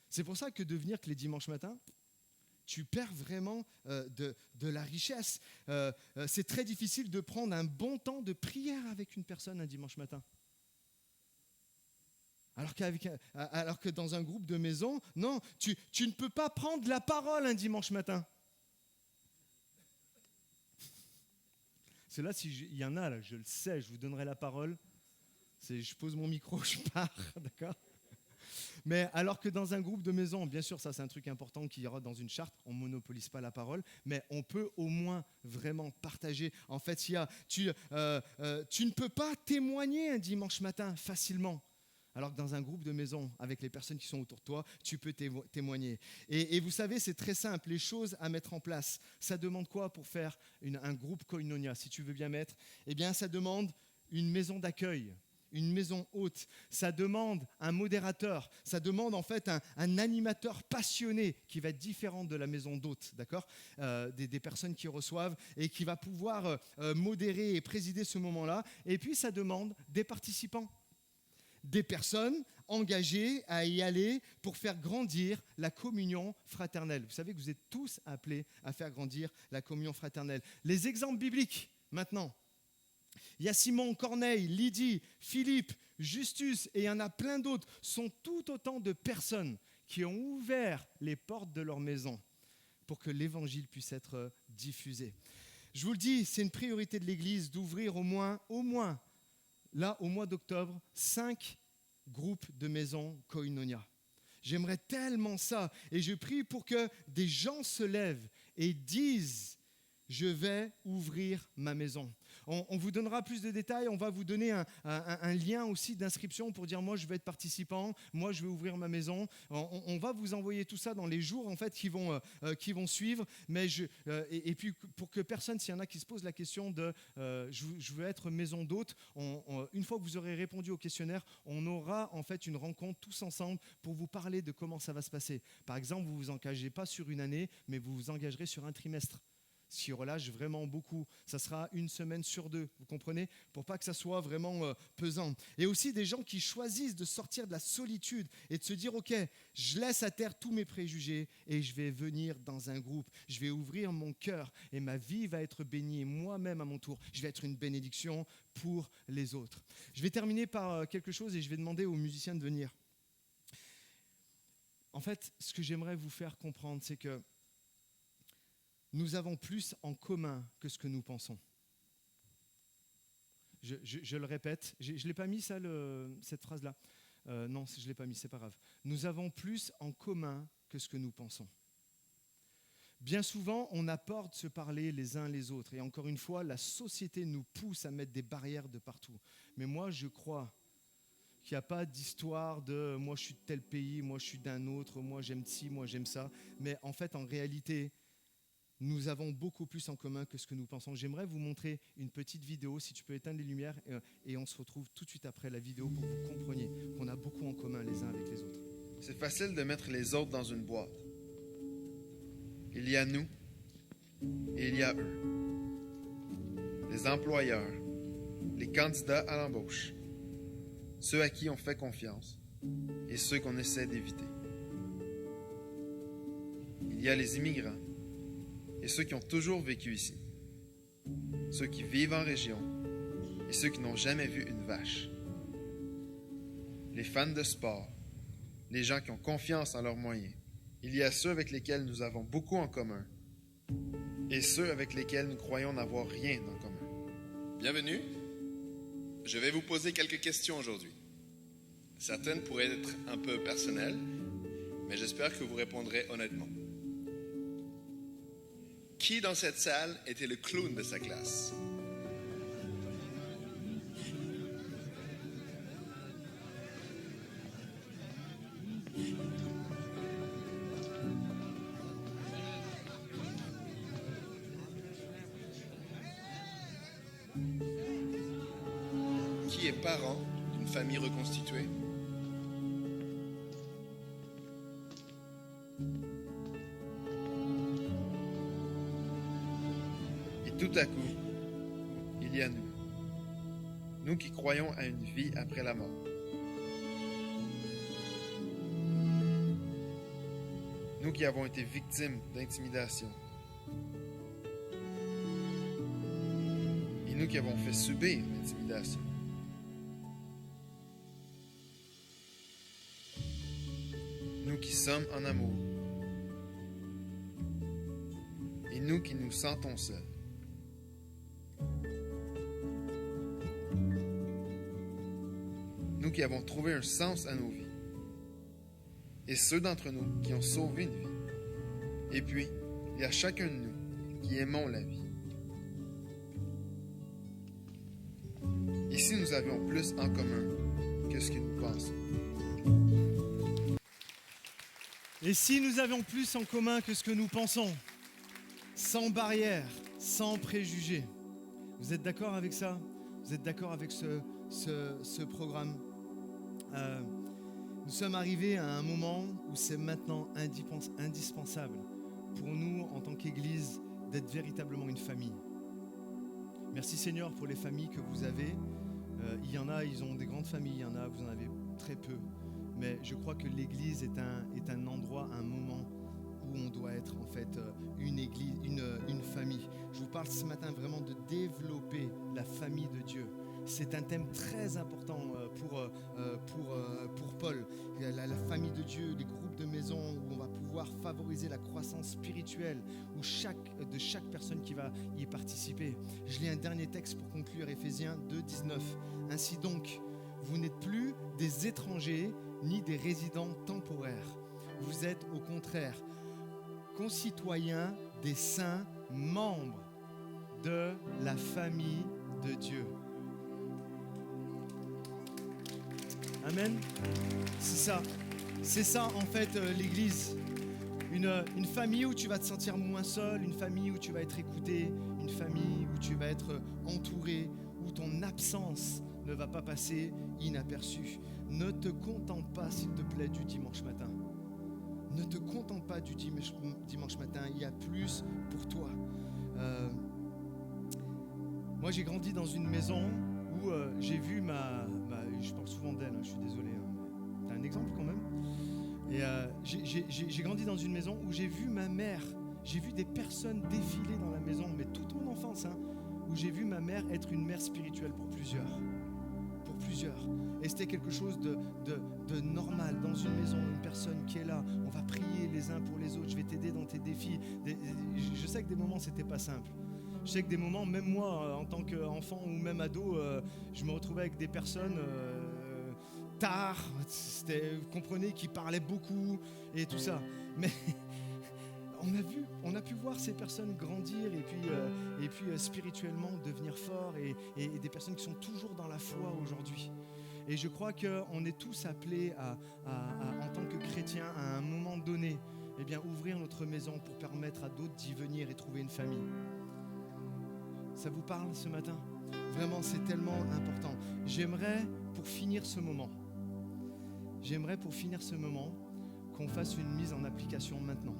C'est pour ça que de venir que les dimanches matins, tu perds vraiment de la richesse. C'est très difficile de prendre un bon temps de prière avec une personne un dimanche matin. Alors que dans un groupe de maison, non, tu ne peux pas prendre la parole un dimanche matin. C'est là, s'il y en a, là, je le sais, je vous donnerai la parole. Je pose mon micro, je pars, d'accord ? Mais alors que dans un groupe de maison, bien sûr, ça c'est un truc important qu'il y aura dans une charte, on ne monopolise pas la parole, mais on peut au moins vraiment partager. En fait, tu ne peux pas témoigner un dimanche matin facilement. Alors que dans un groupe de maison, avec les personnes qui sont autour de toi, tu peux témoigner. Et vous savez, c'est très simple, les choses à mettre en place. Ça demande quoi pour faire un groupe Koinonia, si tu veux bien mettre ? Eh bien, ça demande une maison d'accueil, une maison haute. Ça demande un modérateur. Ça demande en fait un animateur passionné qui va être différent de la maison d'hôte, d'accord ? Des personnes qui reçoivent et qui va pouvoir modérer et présider ce moment-là. Et puis, ça demande des participants. Des personnes engagées à y aller pour faire grandir la communion fraternelle. Vous savez que vous êtes tous appelés à faire grandir la communion fraternelle. Les exemples bibliques, maintenant. Il y a Simon, Corneille, Lydie, Philippe, Justus, et il y en a plein d'autres. Sont tout autant de personnes qui ont ouvert les portes de leur maison pour que l'évangile puisse être diffusé. Je vous le dis, c'est une priorité de l'Église d'ouvrir au moins, là, au mois d'octobre, 5 groupes de maisons Koinonia. J'aimerais tellement ça. Et je prie pour que des gens se lèvent et disent « Je vais ouvrir ma maison ». On vous donnera plus de détails, on va vous donner un lien aussi d'inscription pour dire « Moi, je vais être participant, moi, je vais ouvrir ma maison ». On va vous envoyer tout ça dans les jours en fait, qui vont suivre. Mais et puis, pour que personne, s'il y en a qui se posent la question de je veux être maison d'hôte, une fois que vous aurez répondu au questionnaire, on aura en fait une rencontre tous ensemble pour vous parler de comment ça va se passer. Par exemple, vous ne vous engagez pas sur une année, mais vous vous engagerez sur un trimestre. Si on relâche vraiment beaucoup, ça sera 1 semaine sur 2, vous comprenez ? Pour pas que ça soit vraiment pesant. Et aussi des gens qui choisissent de sortir de la solitude et de se dire « Ok, je laisse à terre tous mes préjugés et je vais venir dans un groupe. Je vais ouvrir mon cœur et ma vie va être bénie. Et moi-même, à mon tour, je vais être une bénédiction pour les autres. » Je vais terminer par quelque chose et je vais demander aux musiciens de venir. En fait, ce que j'aimerais vous faire comprendre, c'est que nous avons plus en commun que ce que nous pensons. Je le répète, je ne l'ai pas mis ça, cette phrase-là. Non, je ne l'ai pas mis, c'est pas grave. Nous avons plus en commun que ce que nous pensons. Bien souvent, on a peur de se parler les uns les autres. Et encore une fois, la société nous pousse à mettre des barrières de partout. Mais moi, je crois qu'il n'y a pas d'histoire de « moi, je suis de tel pays, moi, je suis d'un autre, moi, j'aime ci, moi, j'aime ça ». Mais en fait, en réalité, nous avons beaucoup plus en commun que ce que nous pensons. J'aimerais vous montrer une petite vidéo, si tu peux éteindre les lumières, et on se retrouve tout de suite après la vidéo pour que vous compreniez qu'on a beaucoup en commun les uns avec les autres. C'est facile de mettre les autres dans une boîte. Il y a nous et il y a eux. les employeurs, les candidats à l'embauche, ceux à qui on fait confiance et ceux qu'on essaie d'éviter. Il y a les immigrants et ceux qui ont toujours vécu ici, ceux qui vivent en région et ceux qui n'ont jamais vu une vache, les fans de sport, les gens qui ont confiance en leurs moyens. Il y a ceux avec lesquels nous avons beaucoup en commun et ceux avec lesquels nous croyons n'avoir rien en commun. Bienvenue. Je vais vous poser quelques questions aujourd'hui. Certaines pourraient être un peu personnelles, mais j'espère que vous répondrez honnêtement. Qui dans cette salle était le clown de sa classe? Qui est parent d'une famille reconstituée? Et tout à coup, il y a nous. Nous qui croyons à une vie après la mort. Nous qui avons été victimes d'intimidation. Et nous qui avons fait subir l'intimidation. Nous qui sommes en amour. Et nous qui nous sentons seuls. Nous qui avons trouvé un sens à nos vies. Et ceux d'entre nous qui ont sauvé une vie. Et puis, il y a chacun de nous qui aimons la vie. Et si nous avions plus en commun que ce que nous pensons? Et si nous avions plus en commun que ce que nous pensons, sans barrière, sans préjugés, vous êtes d'accord avec ça? Vous êtes d'accord avec ce programme? Nous sommes arrivés à un moment où c'est maintenant indispensable pour nous, en tant qu'Église, d'être véritablement une famille. Merci Seigneur pour les familles que vous avez. Il y en a, ils ont des grandes familles, il y en a, vous en avez très peu. Mais je crois que l'Église est un endroit, un moment où on doit être en fait une église, une famille. Je vous parle ce matin vraiment de développer la famille de Dieu. C'est un thème très important pour Paul. La famille de Dieu, les groupes de maison où on va pouvoir favoriser la croissance spirituelle, où de chaque personne qui va y participer. Je lis un dernier texte pour conclure, Éphésiens 2, 19. Ainsi donc, vous n'êtes plus des étrangers ni des résidents temporaires. Vous êtes au contraire concitoyens des saints, membres de la famille de Dieu. Amen. C'est ça en fait l'Église. Une famille où tu vas te sentir moins seul, une famille où tu vas être écouté, une famille où tu vas être entouré, où ton absence ne va pas passer inaperçue. Ne te contente pas, s'il te plaît, du dimanche matin. Ne te contente pas du dimanche matin, il y a plus pour toi. Moi, j'ai grandi dans une maison où j'ai vu je parle souvent d'elle, je suis désolé. T'as un exemple quand même? Et j'ai grandi dans une maison où j'ai vu ma mère, j'ai vu des personnes défiler dans la maison, mais toute mon enfance, où j'ai vu ma mère être une mère spirituelle pour plusieurs. Et c'était quelque chose de normal. Dans une maison, une personne qui est là, on va prier les uns pour les autres, je vais t'aider dans tes défis. Je sais que des moments, c'était pas simple. Je sais que des moments, même moi, en tant qu'enfant ou même ado, je me retrouvais avec des personnes tard, vous comprenez, qui parlaient beaucoup et tout ça. Mais on a pu voir ces personnes grandir et puis spirituellement devenir forts et des personnes qui sont toujours dans la foi aujourd'hui. Et je crois qu'on est tous appelés en tant que chrétiens, à un moment donné, ouvrir notre maison pour permettre à d'autres d'y venir et trouver une famille. Ça vous parle ce matin? Vraiment, c'est tellement important. J'aimerais pour finir ce moment qu'on fasse une mise en application maintenant.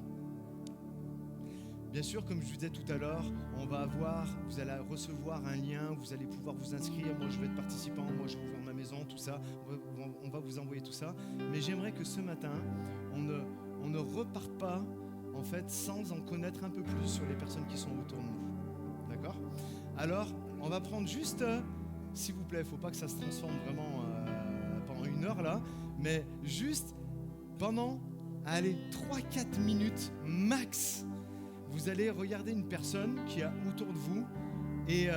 bien sûr, comme je vous disais tout à l'heure, vous allez recevoir un lien, vous allez pouvoir vous inscrire. Moi, je vais être participant, moi, je vais ouvrir ma maison, tout ça. On va vous envoyer tout ça. Mais j'aimerais que ce matin, on ne reparte pas, en fait, sans en connaître un peu plus sur les personnes qui sont autour de nous. D'accord ? Alors, on va prendre juste, s'il vous plaît, il ne faut pas que ça se transforme vraiment pendant 1 heure là, mais juste pendant, 3-4 minutes max, vous allez regarder une personne qui est autour de vous et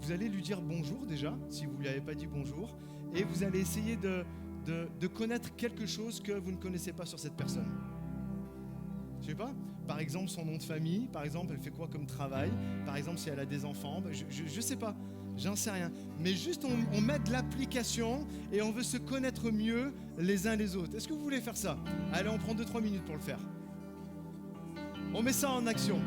vous allez lui dire bonjour déjà, si vous ne lui avez pas dit bonjour, et vous allez essayer de connaître quelque chose que vous ne connaissez pas sur cette personne. Je sais pas, par exemple son nom de famille, par exemple elle fait quoi comme travail, par exemple si elle a des enfants, je sais pas, j'en sais rien. Mais juste on met de l'application et on veut se connaître mieux les uns les autres. Est-ce que vous voulez faire ça ? Allez, on prend 2-3 minutes pour le faire. On met ça en action.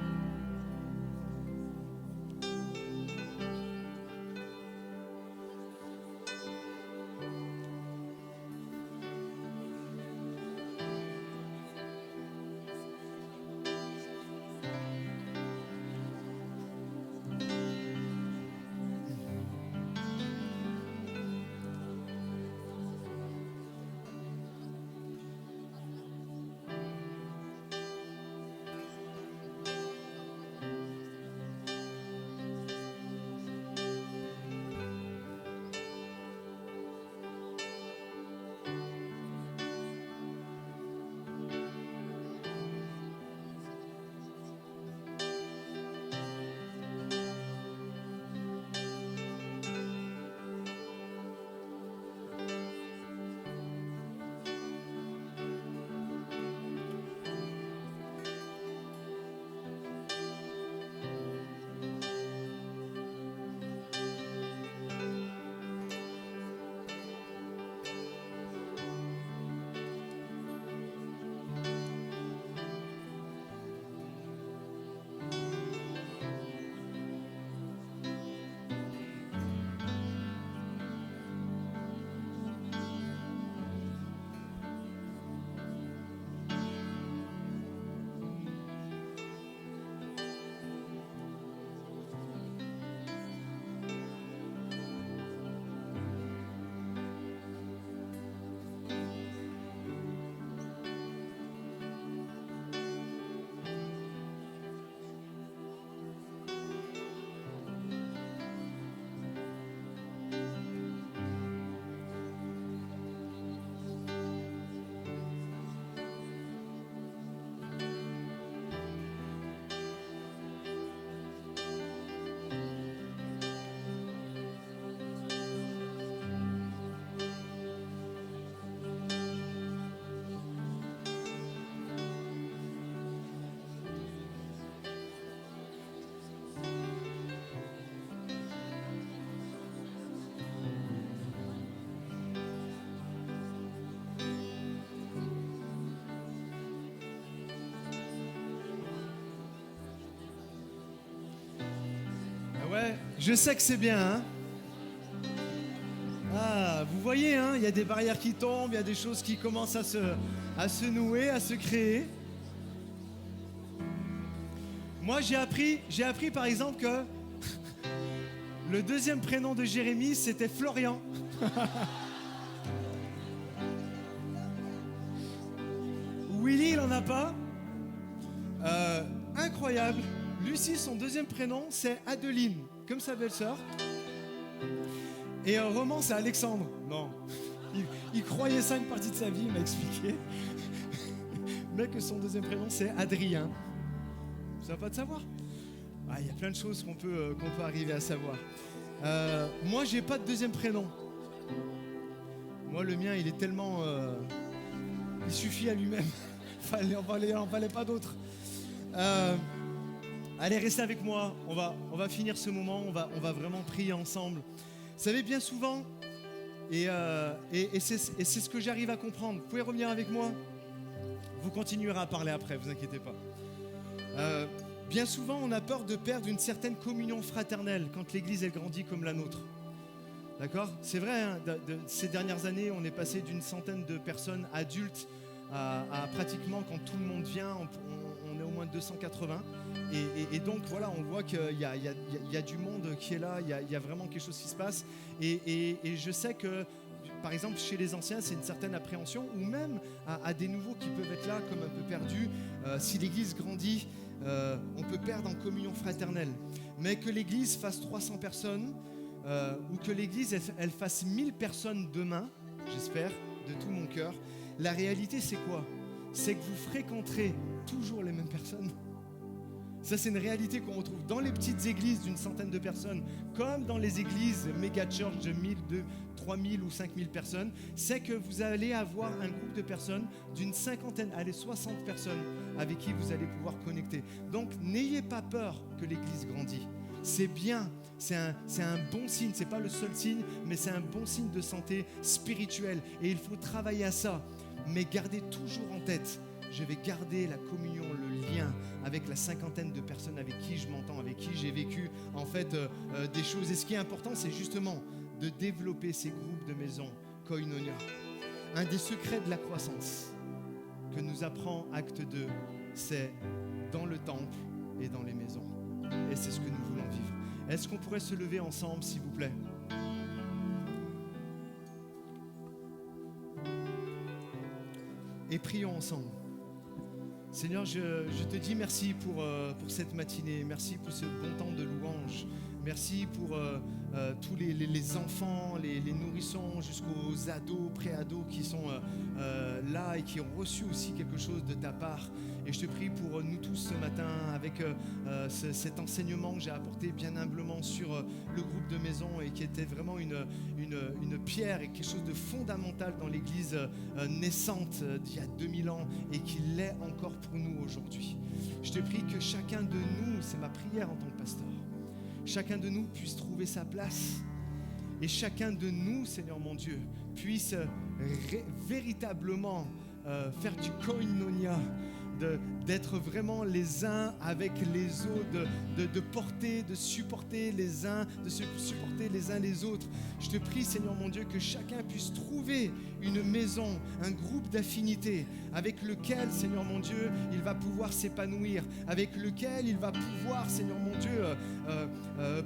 Ouais, je sais que c'est bien, hein. Ah, vous voyez, hein, il y a des barrières qui tombent, il y a des choses qui commencent à se nouer, à se créer. Moi, j'ai appris par exemple que le deuxième prénom de Jérémie, c'était Florian. Willy, il en a pas. Incroyable. Lucie, son deuxième prénom, c'est Adeline, comme sa belle-sœur. Et Roman, c'est Alexandre. Non. Il croyait ça une partie de sa vie, il m'a expliqué. Mais que son deuxième prénom, c'est Adrien. Ça va pas de savoir. Il y a plein de choses qu'on peut arriver à savoir. Moi, j'ai pas de deuxième prénom. Moi, le mien, il est tellement... il suffit à lui-même. Il en fallait pas d'autres. Allez, restez avec moi. On va finir ce moment. On va vraiment prier ensemble. Vous savez, bien souvent, et c'est ce que j'arrive à comprendre. Vous pouvez revenir avec moi ? Vous continuerez à parler après, vous inquiétez pas. Bien souvent, on a peur de perdre une certaine communion fraternelle quand l'Église elle grandit comme la nôtre. D'accord ? C'est vrai, hein, ces dernières années, on est passé d'une centaine de personnes adultes à pratiquement, quand tout le monde vient, on est au moins 280. Et donc voilà, on voit qu'il y a du monde qui est là, il y a vraiment quelque chose qui se passe. Et je sais que, par exemple, chez les anciens, c'est une certaine appréhension, ou même à des nouveaux qui peuvent être là comme un peu perdus. Si l'église grandit, on peut perdre en communion fraternelle. Mais que l'église fasse 300 personnes, ou que l'église elle fasse 1000 personnes demain, j'espère, de tout mon cœur, la réalité c'est quoi ? C'est que vous fréquenterez toujours les mêmes personnes. Ça, c'est une réalité qu'on retrouve dans les petites églises d'une centaine de personnes, comme dans les églises méga church de 1000, 3000 ou 5000 personnes. C'est que vous allez avoir un groupe de personnes d'une cinquantaine, allez, 60 personnes avec qui vous allez pouvoir connecter. Donc, n'ayez pas peur que l'église grandit. C'est bien, c'est un bon signe. C'est pas le seul signe, mais c'est un bon signe de santé spirituelle. Et il faut travailler à ça. Mais gardez toujours en tête, je vais garder la communion, le lien avec la cinquantaine de personnes avec qui je m'entends, avec qui j'ai vécu en fait des choses. Et ce qui est important, c'est justement de développer ces groupes de maisons, Koinonia. Un des secrets de la croissance que nous apprend Acte 2, c'est dans le temple et dans les maisons. Et c'est ce que nous voulons vivre. Est-ce qu'on pourrait se lever ensemble, s'il vous plaît ? Et prions ensemble. Seigneur, je te dis merci pour cette matinée. Merci pour ce bon temps de louange. Merci pour tous les enfants, les nourrissons, jusqu'aux ados, pré-ados qui sont là et qui ont reçu aussi quelque chose de ta part. Et je te prie pour nous tous ce matin, avec cet enseignement que j'ai apporté bien humblement sur le groupe de maison et qui était vraiment une pierre et quelque chose de fondamental dans l'église naissante d'il y a 2000 ans et qui l'est encore pour nous aujourd'hui. Je te prie que chacun de nous, c'est ma prière en tant que pasteur, chacun de nous puisse trouver sa place et chacun de nous, Seigneur mon Dieu, puisse véritablement faire du koinonia, d'être vraiment les uns avec les autres, de porter, de supporter les uns, de se supporter les uns les autres. Je te prie, Seigneur mon Dieu, que chacun puisse trouver une maison, un groupe d'affinité avec lequel, Seigneur mon Dieu, il va pouvoir s'épanouir, avec lequel il va pouvoir, Seigneur mon Dieu,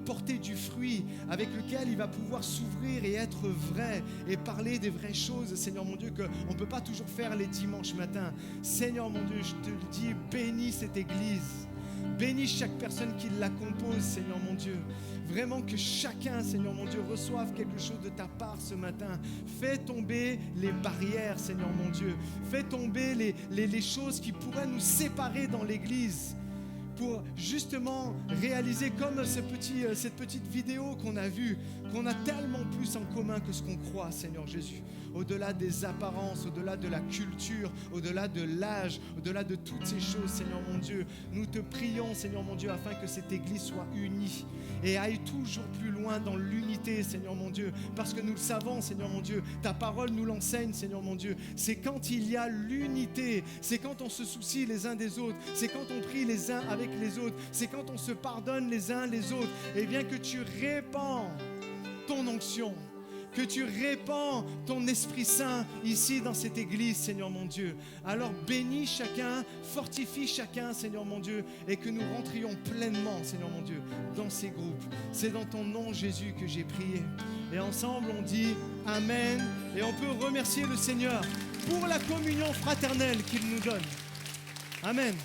porter du fruit, avec lequel il va pouvoir s'ouvrir et être vrai et parler des vraies choses, Seigneur mon Dieu, qu'on ne peut pas toujours faire les dimanches matins. Seigneur mon Dieu, je te le dis, bénis cette église. Bénis chaque personne qui la compose, Seigneur mon Dieu. Vraiment que chacun, Seigneur mon Dieu, reçoive quelque chose de ta part ce matin. Fais tomber les barrières, Seigneur mon Dieu. Fais tomber les choses qui pourraient nous séparer dans l'église, pour justement réaliser comme cette petite vidéo qu'on a vue, qu'on a tellement plus en commun que ce qu'on croit, Seigneur Jésus. Au-delà des apparences, au-delà de la culture, au-delà de l'âge, au-delà de toutes ces choses, Seigneur mon Dieu, nous te prions, Seigneur mon Dieu, afin que cette Église soit unie et aille toujours plus loin dans l'unité, Seigneur mon Dieu, parce que nous le savons, Seigneur mon Dieu, ta parole nous l'enseigne, Seigneur mon Dieu, c'est quand il y a l'unité, c'est quand on se soucie les uns des autres, c'est quand on prie les uns avec les autres, c'est quand on se pardonne les uns les autres, et bien que tu répands ton onction, que tu répands ton Esprit Saint ici dans cette église, Seigneur mon Dieu. Alors bénis chacun, fortifie chacun, Seigneur mon Dieu, et que nous rentrions pleinement, Seigneur mon Dieu, dans ces groupes. C'est dans ton nom, Jésus, que j'ai prié. Et ensemble, on dit Amen. Et on peut remercier le Seigneur pour la communion fraternelle qu'il nous donne. Amen.